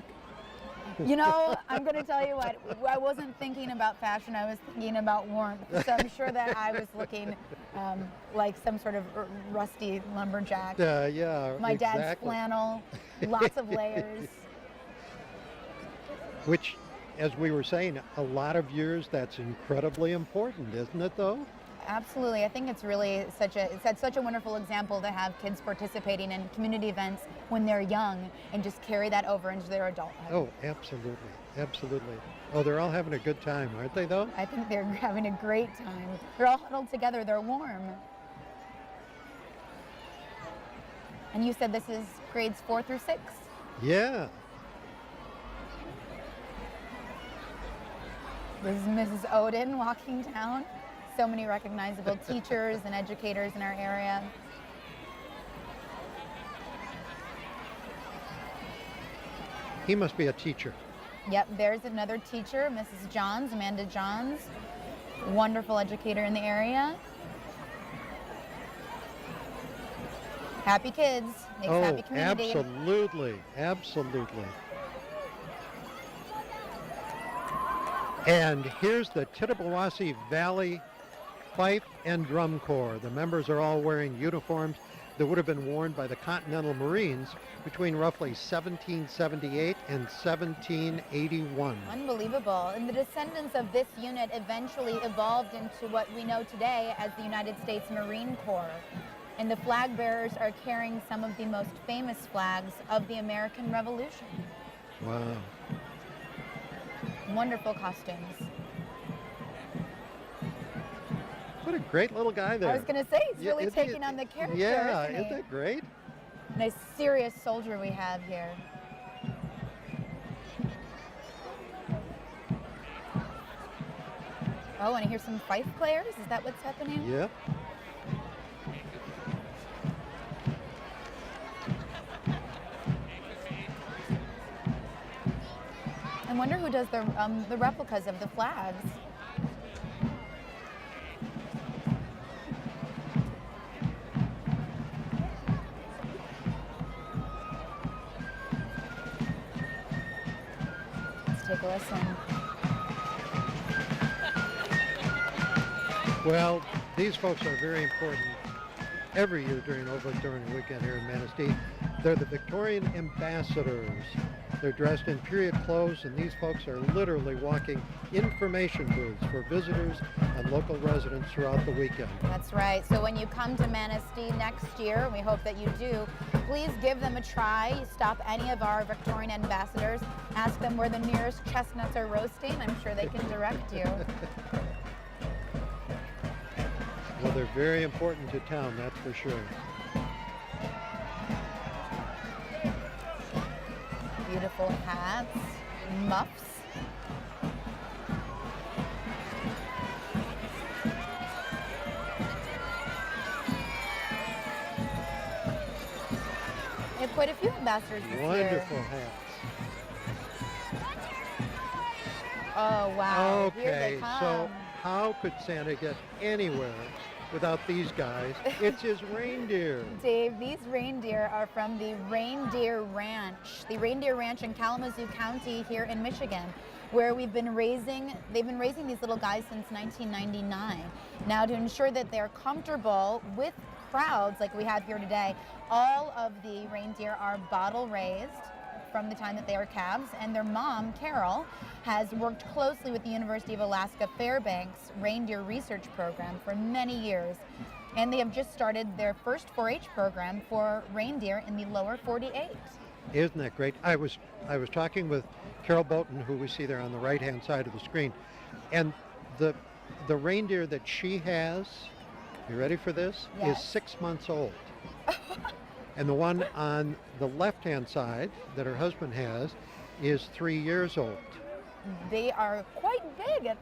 You know, I'm going to tell you what, I wasn't thinking about fashion, I was thinking about warmth. So I'm sure that I was looking like some sort of rusty lumberjack. Yeah, My dad's exactly. flannel, lots of layers. Which, as we were saying, a lot of years, that's incredibly important, isn't it, though? Absolutely. I think it's really such a wonderful example to have kids participating in community events when they're young and just carry that over into their adulthood. Oh, absolutely. Absolutely. Oh, they're all having a good time, aren't they, though? I think they're having a great time. They're all huddled together. They're warm. And you said this is grades 4 through 6? Yeah. This is Mrs. Odin walking down. So many recognizable teachers and educators in our area. He must be a teacher. Yep, there's another teacher, Mrs. Johns, Amanda Johns. Wonderful educator in the area. Happy kids makes happy community. Absolutely. Absolutely. And here's the Tittabawassee Valley Fife and Drum Corps. The members are all wearing uniforms that would have been worn by the Continental Marines between roughly 1778 and 1781. Unbelievable. And the descendants of this unit eventually evolved into what we know today as the United States Marine Corps. And the flag bearers are carrying some of the most famous flags of the American Revolution. Wow. Wonderful costumes. What a great little guy there. I was going to say, he's really isn't taking he- on the character. Yeah, isn't he? isn't that great? Nice serious soldier we have here. Oh, and I hear some fife players. Is that what's happening? Yep. I wonder who does the replicas of the flags. Let's take a listen. Well, these folks are very important every year during weekend here in Manistee. They're the Victorian ambassadors. They're dressed in period clothes, and these folks are literally walking information booths for visitors and local residents throughout the weekend. That's right. So when you come to Manistee next year, and we hope that you do, please give them a try. Stop any of our Victorian ambassadors. Ask them where the nearest chestnuts are roasting. I'm sure they can direct you. Well, they're very important to town, that's for sure. Beautiful hats, muffs. We have quite a few ambassadors this year. Wonderful hats. Oh, wow. Here they Okay, come. so how could Santa get anywhere without these guys? It's his reindeer. Dave, these reindeer are from the Reindeer Ranch. The Reindeer Ranch in Kalamazoo County here in Michigan, where they've been raising these little guys since 1999. Now, to ensure that they're comfortable with crowds like we have here today, all of the reindeer are bottle raised from the time that they are calves, and their mom, Carol, has worked closely with the University of Alaska Fairbanks Reindeer Research Program for many years. And they have just started their first 4-H program for reindeer in the lower 48. Isn't that great? I was talking with Carol Bolton, who we see there on the right-hand side of the screen, and the reindeer that she has, you ready for this? Yes. Is 6 months old. And the one on the left-hand side that her husband has is 3 years old. They are quite big at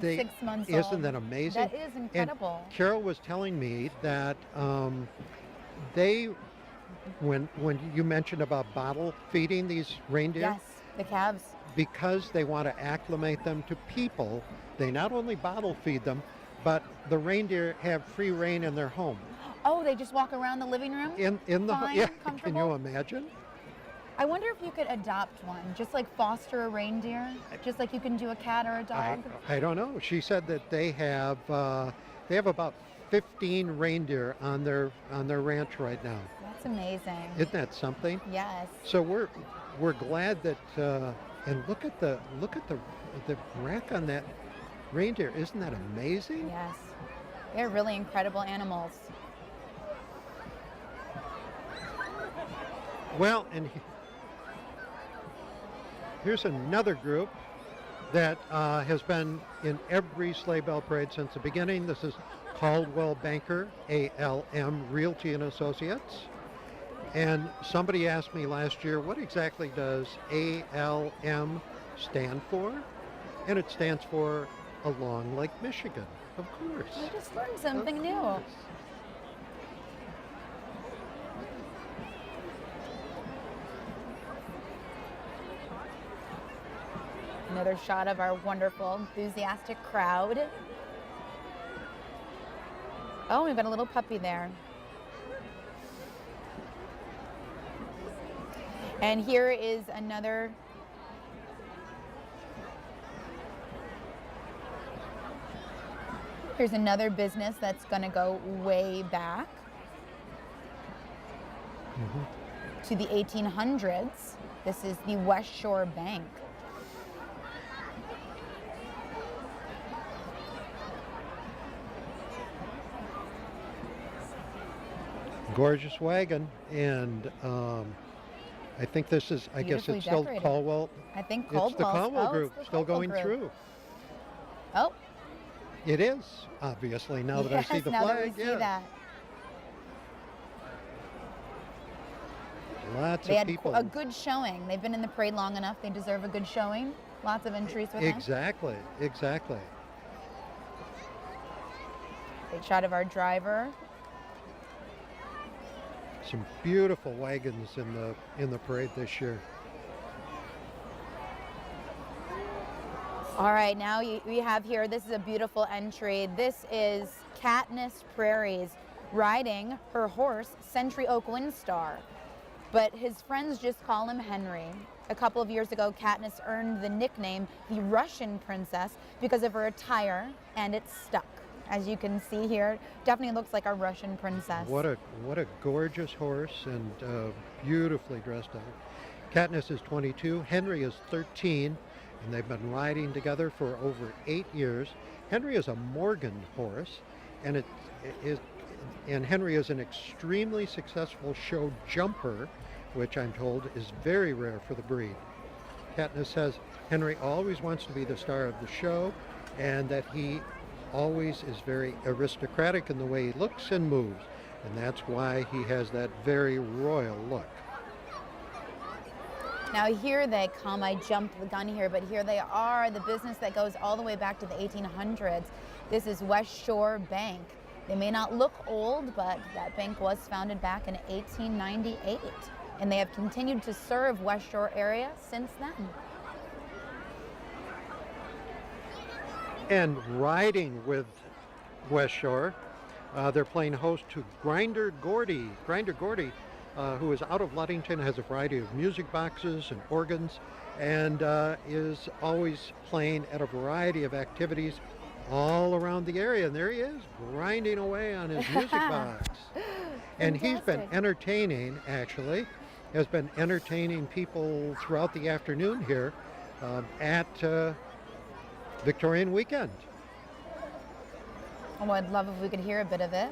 6 months old. Isn't that amazing? That is incredible. And Carol was telling me that they, when you mentioned about bottle feeding these reindeer, Yes, the calves. because they want to acclimate them to people, they not only bottle feed them, but the reindeer have free reign in their home. Oh, they just walk around the living room? In the Fine, yeah, can comfortable? you imagine? I wonder if you could adopt one, just like foster a reindeer, just like you can do a cat or a dog. I don't know. She said that they have about 15 reindeer on their ranch right now. That's amazing. Isn't that something? Yes. So we're glad that and look at the rack on that reindeer. Isn't that amazing? Yes. They're really incredible animals. Well, and here's another group that has been in every sleigh bell parade since the beginning. This is Caldwell Banker, ALM Realty and Associates. And somebody asked me last year, what exactly does ALM stand for? And it stands for Along Lake Michigan, of course. We just learned something new. Course. Another shot of our wonderful, enthusiastic crowd. Oh, we've got a little puppy there. And here is another business that's going to go way back to the 1800s. This is the West Shore Bank. Gorgeous wagon, and I think this is, I guess Beautifully it's still decorated. Caldwell. I think It's the Caldwell's. Caldwell Oh, group, it's the still Caldwell going group. through. Oh, It is, obviously, now that I see the now flag. that we see yeah. that. Lots They of had people. a good showing. They've been in the parade long enough. They deserve a good showing. Lots of entries with them. Exactly. Great shot of our driver. Some beautiful wagons in the parade this year. All right, now we have here, this is a beautiful entry. This is Katniss Prairies riding her horse, Century Oak Windstar. But his friends just call him Henry. A couple of years ago, Katniss earned the nickname the Russian Princess because of her attire, and it's stuck. As you can see here, definitely looks like a Russian princess. What a gorgeous horse, and beautifully dressed up. Katniss is 22, Henry is 13, and they've been riding together for over 8 years. Henry is a Morgan horse, and Henry is an extremely successful show jumper, which I'm told is very rare for the breed. Katniss says Henry always wants to be the star of the show, and that he always is very aristocratic in the way he looks and moves, and that's why he has that very royal look. Now here they come. I jumped the gun here, but here they are, the business that goes all the way back to the 1800s. This is West Shore Bank. They may not look old, but that bank was founded back in 1898, and they have continued to serve West Shore area since then. And riding with West Shore, they're playing host to Grinder Gordy. Grinder Gordy, who is out of Ludington, has a variety of music boxes and organs, and is always playing at a variety of activities all around the area. And there he is, grinding away on his music box. And he's been Fantastic. entertaining, actually, has been entertaining people throughout the afternoon here at Victorian Weekend. Oh, I'd love if we could hear a bit of it.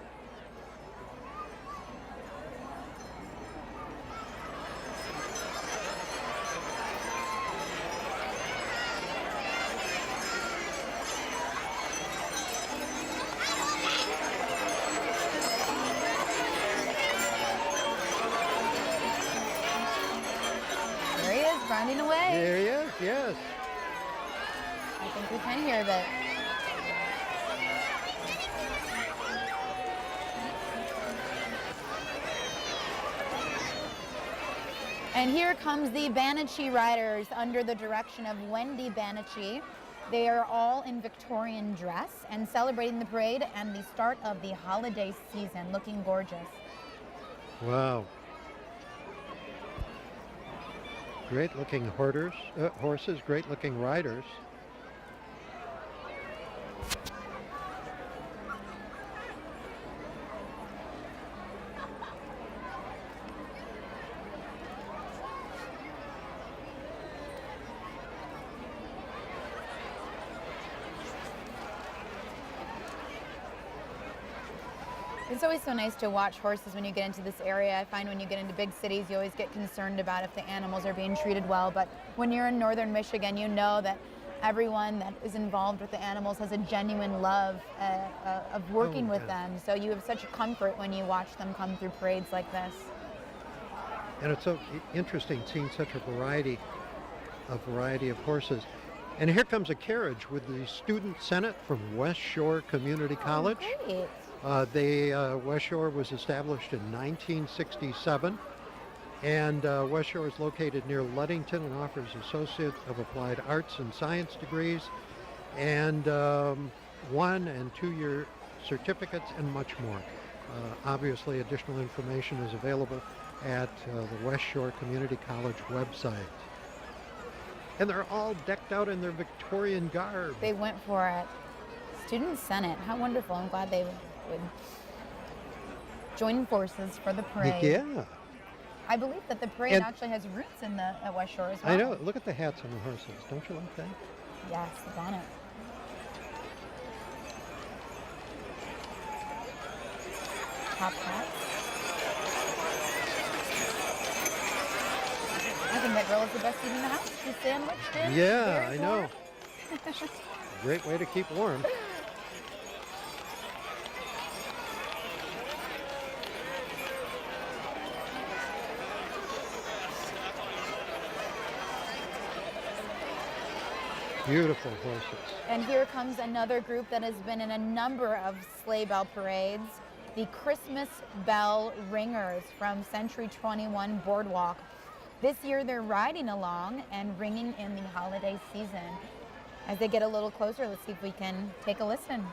There he is, grinding away. There he is, yes. I think we can hear a bit. And here comes the Banachie Riders under the direction of Wendy Banachie. They are all in Victorian dress and celebrating the parade and the start of the holiday season, looking gorgeous. Wow. Great looking horses, great looking riders. It's always so nice to watch horses when you get into this area. I find when you get into big cities, you always get concerned about if the animals are being treated well. But when you're in northern Michigan, you know that everyone that is involved with the animals has a genuine love of working with them. So you have such a comfort when you watch them come through parades like this. And it's so interesting seeing such a variety of horses. And here comes a carriage with the Student Senate from West Shore Community College. Great. West Shore was established in 1967, and West Shore is located near Ludington and offers Associate of Applied Arts and Science degrees, and 1- and 2-year certificates, and much more. Obviously, additional information is available at the West Shore Community College website. And they're all decked out in their Victorian garb. They went for it. Student Senate, how wonderful. I'm glad they would join forces for the parade. Yeah. I believe that the parade actually has roots in at West Shore as well. I know. Look at the hats on the horses. Don't you like that? Yes, the bonnet. Top hats. I think that girl is the best seat in the house. She's sandwiched in. Yeah, very I know. warm. Great way to keep warm. Beautiful horses. And here comes another group that has been in a number of sleigh bell parades, the Christmas Bell Ringers from Century 21 Boardwalk. This year they're riding along and ringing in the holiday season. As they get a little closer, let's see if we can take a listen.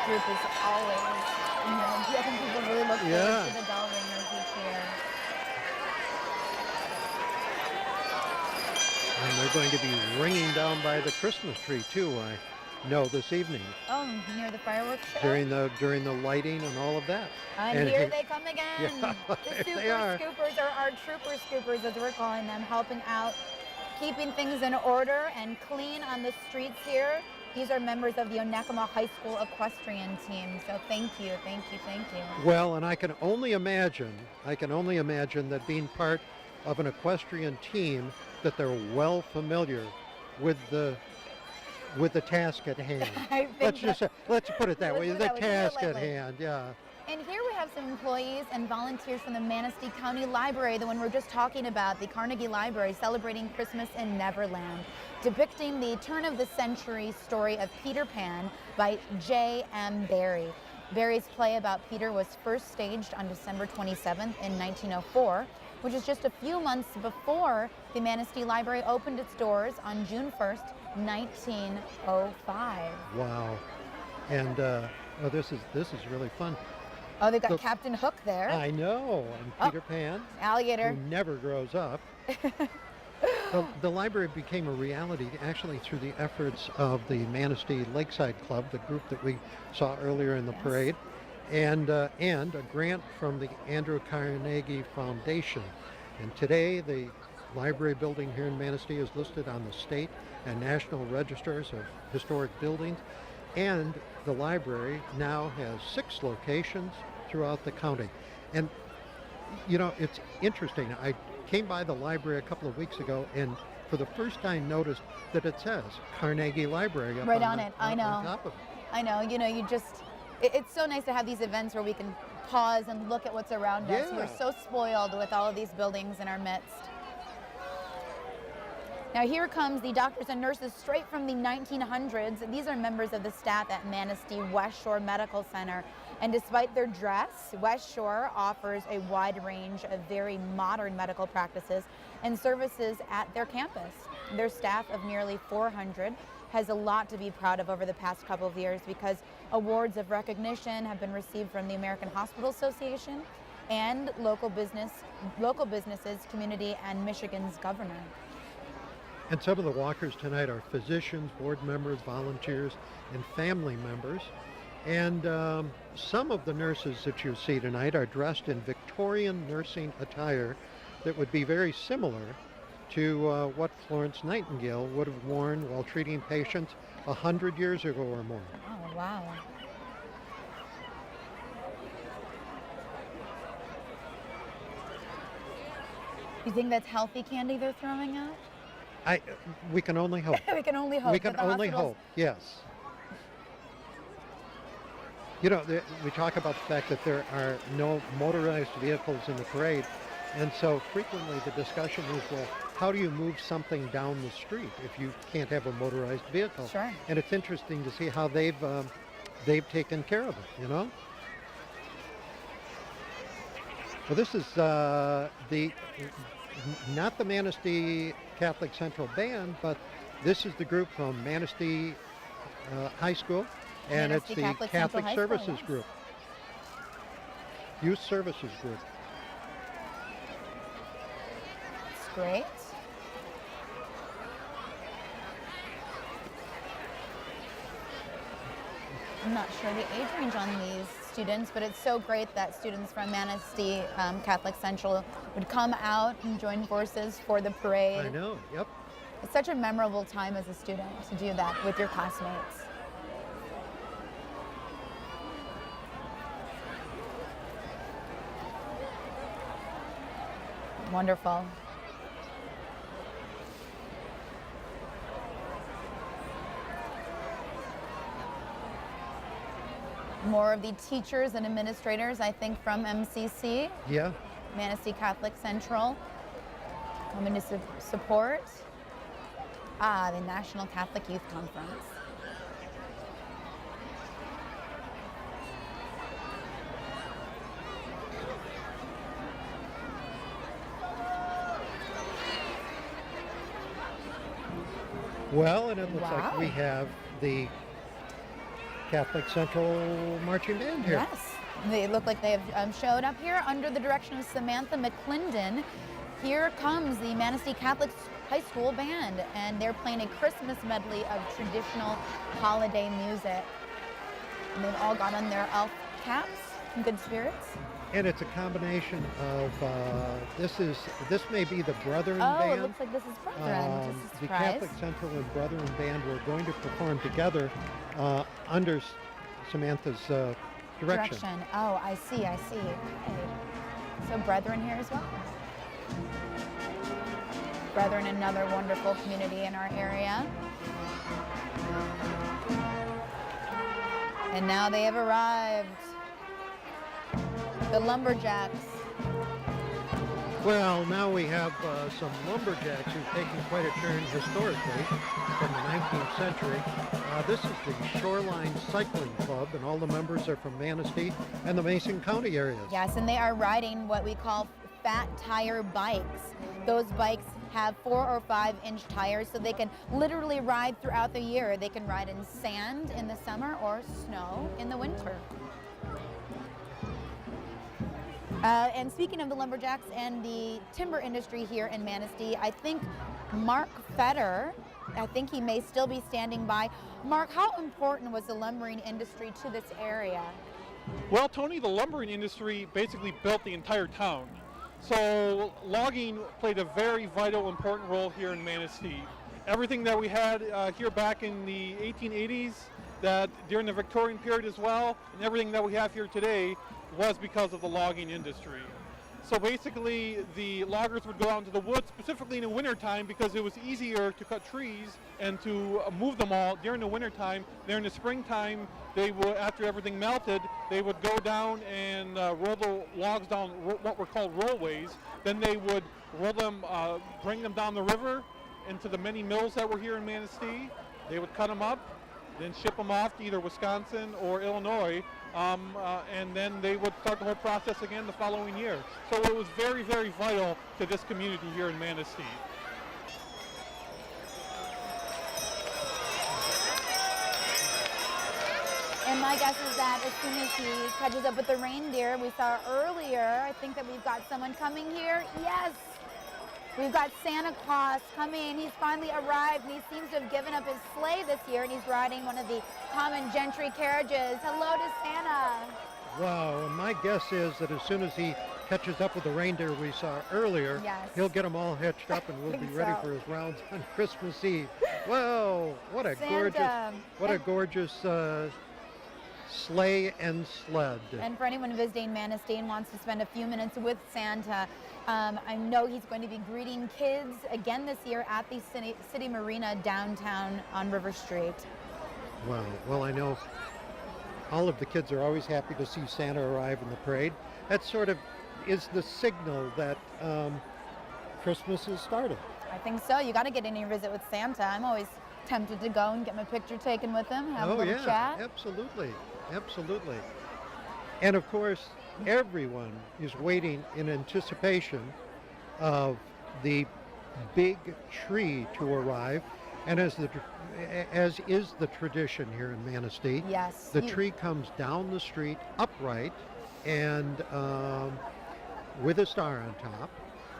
Group is always, I think people really look forward to the bell ringers each year. And they're going to be ringing down by the Christmas tree too, I know, this evening. Oh, near the fireworks show? During the lighting and all of that. And here they come again. Yeah, The super they are. scoopers are our trooper scoopers, as we're calling them, helping out, keeping things in order and clean on the streets here. These are members of the Onekama High School equestrian team. So thank you, thank you, thank you. Well, and I can only imagine that being part of an equestrian team, that they're well familiar with the task at hand. I think Let's put it that way, the task at lightly. hand, yeah. And here we have some employees and volunteers from the Manistee County Library, the one we're just talking about, the Carnegie Library, celebrating Christmas in Neverland, depicting the turn-of-the-century story of Peter Pan by J.M. Barrie. Barrie's play about Peter was first staged on December 27th in 1904, which is just a few months before the Manistee Library opened its doors on June 1st, 1905. Wow. And oh, this is really fun. Oh, they've got So- Captain Hook there. I know. And Peter Pan, Alligator. who never grows up. The library became a reality actually through the efforts of the Manistee Lakeside Club, the group that we saw earlier in the Yes. parade, and a grant from the Andrew Carnegie Foundation. And today, the library building here in Manistee is listed on the state and national registers of historic buildings, and the library now has 6 locations throughout the county. And you know, it's interesting. I came by the library a couple of weeks ago and for the first time noticed that it says Carnegie Library up Right on on the- it. I know. on top of it. I know, you know, it's so nice to have these events where we can pause and look at what's around us. Yeah. We're so spoiled with all of these buildings in our midst. Now here comes the doctors and nurses straight from the 1900s. These are members of the staff at Manistee West Shore Medical Center. And despite their dress, West Shore offers a wide range of very modern medical practices and services at their campus. Their staff of nearly 400 has a lot to be proud of over the past couple of years because awards of recognition have been received from the American Hospital Association and local businesses, community, and Michigan's governor. And some of the walkers tonight are physicians, board members, volunteers, and family members. And some of the nurses that you see tonight are dressed in Victorian nursing attire that would be very similar to what Florence Nightingale would have worn while treating patients 100 years ago or more. Oh, wow. You think that's healthy candy they're throwing out? We can only hope. We can only hope. We can that the only hospitals- hope, yes. You know, we talk about the fact that there are no motorized vehicles in the parade, and so frequently the discussion is, well, how do you move something down the street if you can't have a motorized vehicle? Sure. And it's interesting to see how they've taken care of it, you know? Well, this is not the Manistee Catholic Central Band, but this is the group from Manistee High School, and Manistee it's the Catholic Central Catholic High School, Services yes. Group, Youth Services Group. It's great. I'm not sure the age range on these students, but it's so great that students from Manistee Catholic Central would come out and join forces for the parade. I know, yep. It's such a memorable time as a student to do that with your classmates. Wonderful. More of the teachers and administrators, I think, from MCC, Yeah, Manistee Catholic Central, coming to support the National Catholic Youth Conference. well, and it looks like Wow. we have the Catholic Central Marching Band here. Yes, they look like they have showed up here under the direction of Samantha McClendon. Here comes the Manistee Catholic High School Band, and they're playing a Christmas medley of traditional holiday music. And they've all got on their elf caps in good spirits. And it's a combination of, this may be the Brethren Oh, Band. it looks like this is Brethren. Just a The surprise. Catholic Central and Brethren Band were going to perform together under Samantha's direction. Oh, I see. Okay. So Brethren here as well. Brethren, another wonderful community in our area. And now they have arrived. The lumberjacks. Well, now we have some lumberjacks who've taken quite a turn historically from the 19th century. This is the Shoreline Cycling Club, and all the members are from Manistee and the Mason County areas. Yes, and they are riding what we call fat tire bikes. Those bikes have 4 or 5 inch tires, so they can literally ride throughout the year. They can ride in sand in the summer or snow in the winter. And speaking of the lumberjacks and the timber industry here in Manistee, I think Mark Fetter, I think he may still be standing by. Mark, how important was the lumbering industry to this area? Well, Tony, the lumbering industry basically built the entire town. So logging played a very vital, important role here in Manistee. Everything that we had here back in the 1880s, that during the Victorian period as well, and everything that we have here today was because of the logging industry. So basically, the loggers would go out into the woods, specifically in the wintertime, because it was easier to cut trees and to move them all during the wintertime. During the springtime, they would, after everything melted, they would go down and roll the logs down what were called rollways. Then they would roll them, bring them down the river into the many mills that were here in Manistee. They would cut them up, then ship them off to either Wisconsin or Illinois, and then they would start the whole process again the following year. So it was very, very vital to this community here in Manistee. And my guess is that as soon as he catches up with the reindeer, we saw earlier, I think that we've got someone coming here. Yes! We've got Santa Claus coming. He's finally arrived, and he seems to have given up his sleigh this year, and he's riding one of the common gentry carriages. Hello to Santa. Wow, and my guess is that as soon as he catches up with the reindeer we saw earlier, Yes. he'll get them all hitched up and we'll be think ready so. for his rounds on Christmas Eve. Whoa, what a Santa. gorgeous sleigh and sled. And for anyone visiting Manistee and wants to spend a few minutes with Santa, I know he's going to be greeting kids again this year at the City Marina downtown on River Street. Wow, well, I know all of the kids are always happy to see Santa arrive in the parade. That sort of is the signal that Christmas has started. I think so. You got to get in your visit with Santa. I'm always tempted to go and get my picture taken with him, have a little chat. Absolutely. And of course, everyone is waiting in anticipation of the big tree to arrive. And as is the tradition here in Manistee, Yes. the tree comes down the street upright and with a star on top.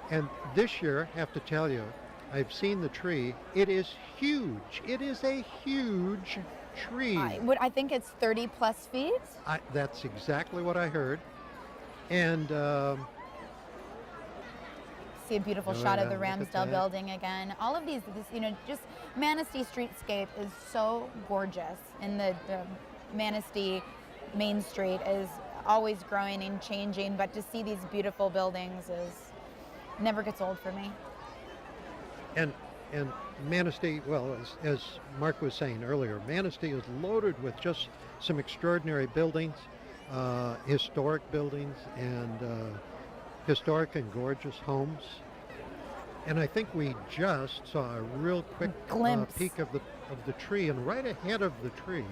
And this year, I have to tell you, I've seen the tree. It is huge. It is a huge tree. I think it's 30 plus feet. That's exactly what I heard. And See a beautiful shot of the Ramsdale building again. All of these, just Manistee streetscape is so gorgeous. And the Manistee Main Street is always growing and changing, but to see these beautiful buildings never gets old for me. And Manistee, well, as Mark was saying earlier, Manistee is loaded with just some extraordinary buildings, historic buildings, and historic and gorgeous homes. And I think we just saw a real quick glimpse peek of the tree, and right ahead of the tree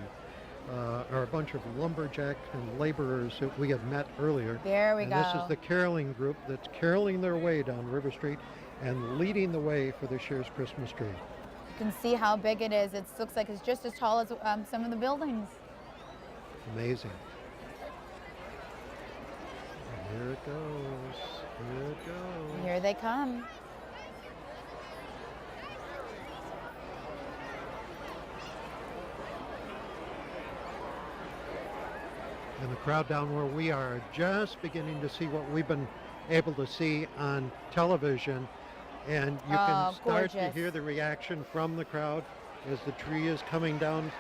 are a bunch of lumberjacks and laborers that we had met earlier. There we go. This is the caroling group that's caroling their way down River Street and leading the way for this year's Christmas tree. You can see how big it is. It looks like it's just as tall as some of the buildings. Amazing. And here it goes. Here it goes. Here they come. And the crowd down where we are just beginning to see what we've been able to see on television. And you can start to hear the reaction from the crowd as the tree is coming down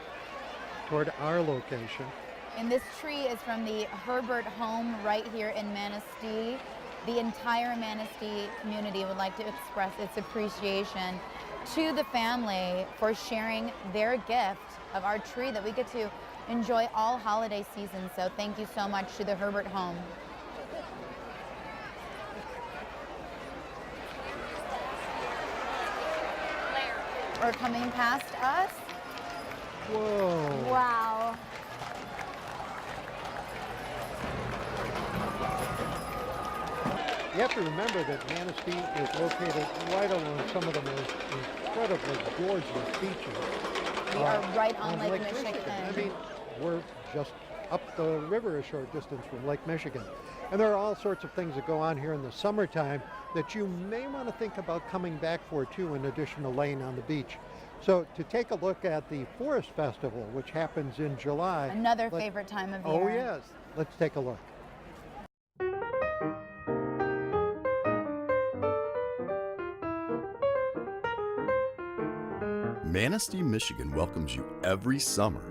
toward our location. And this tree is from the Herbert home right here in Manistee. The entire Manistee community would like to express its appreciation to the family for sharing their gift of our tree that we get to enjoy all holiday seasons. So thank you so much to the Herbert home. or coming past us. Whoa. Wow. You have to remember that Manistee is located right along some of the most incredibly gorgeous beaches. We are right on Lake Michigan. I mean, we're just up the river a short distance from Lake Michigan. And there are all sorts of things that go on here in the summertime that you may want to think about coming back for too, in addition to laying on the beach. So to take a look at the Forest Festival, which happens in July. Another favorite time of year. Oh yes, let's take a look. Manistee, Michigan welcomes you every summer.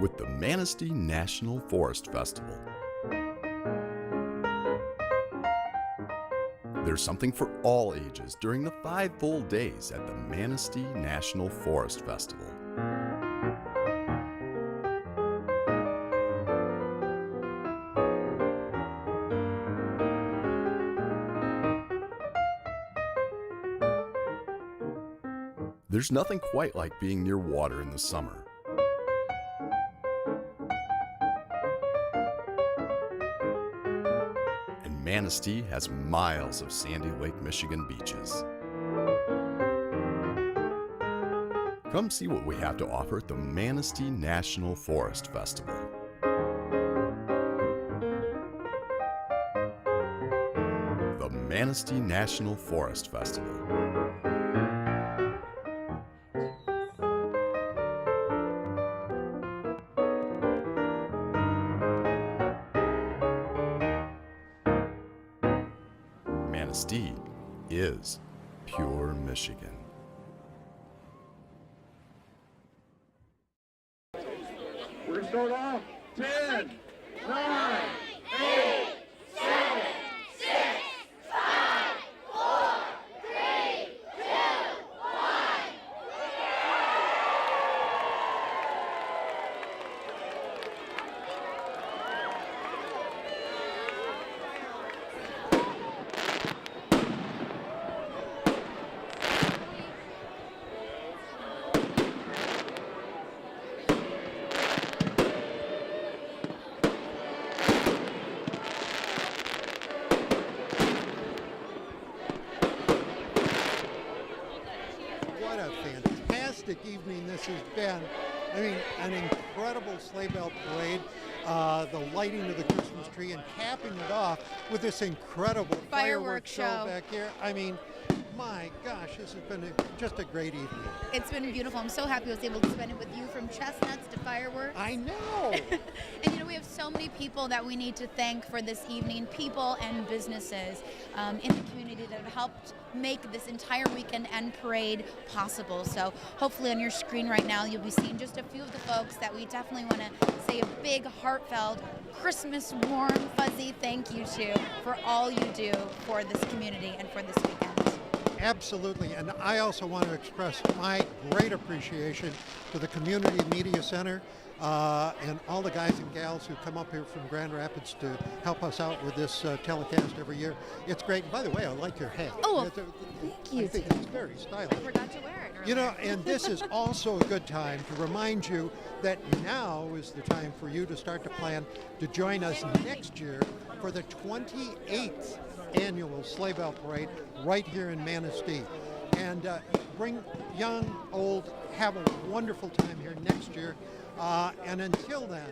With the Manistee National Forest Festival. There's something for all ages during the 5 full days at the Manistee National Forest Festival. There's nothing quite like being near water in the summer. And Manistee has miles of sandy Lake Michigan beaches. Come see what we have to offer at the Manistee National Forest Festival. The Manistee National Forest Festival. Manistee is pure Michigan. We're going to start off 10, 9, 8, 7, 6, 5, 4, 3, 2, 1. What a fantastic evening this has been. I mean, an incredible Sleighbell parade, the lighting of the Christmas tree, and capping it off with this incredible fireworks show back here. I mean, my gosh, this has been just a great evening. It's been beautiful. I'm so happy I was able to spend it with you, from chestnuts to fireworks. I know. And you know, we have so many people that we need to thank for this evening, people and businesses in the community that have helped make this entire weekend and parade possible. So hopefully on your screen right now, you'll be seeing just a few of the folks that we definitely want to say a big, heartfelt, Christmas, warm, fuzzy thank you to for all you do for this community and for this weekend. Absolutely, and I also want to express my great appreciation to the Community Media Center and all the guys and gals who come up here from Grand Rapids to help us out with this telecast every year. It's great. And by the way, I like your hat. Oh, thank you. I think it's very stylish. I forgot to wear it earlier. You know, and this is also a good time to remind you that now is the time for you to start to plan to join us next year for the 28th annual Sleighbell Parade right here in Manistee. And bring young, old, have a wonderful time here next year. And until then,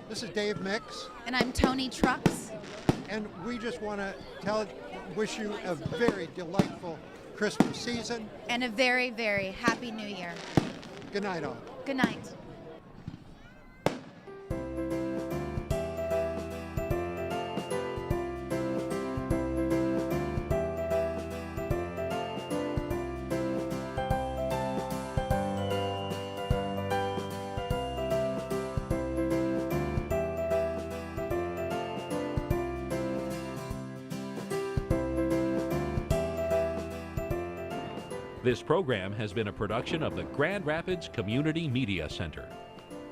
this is Dave Mix. And I'm Tony Trucks. And we just want to wish you a very delightful Christmas season. And a very, very happy New Year. Good night, all. Good night. This program has been a production of the Grand Rapids Community Media Center.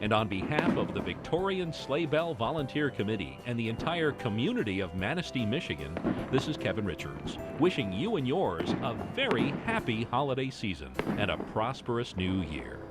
And on behalf of the Victorian Sleighbell Volunteer Committee and the entire community of Manistee, Michigan, this is Kevin Richards, wishing you and yours a very happy holiday season and a prosperous new year.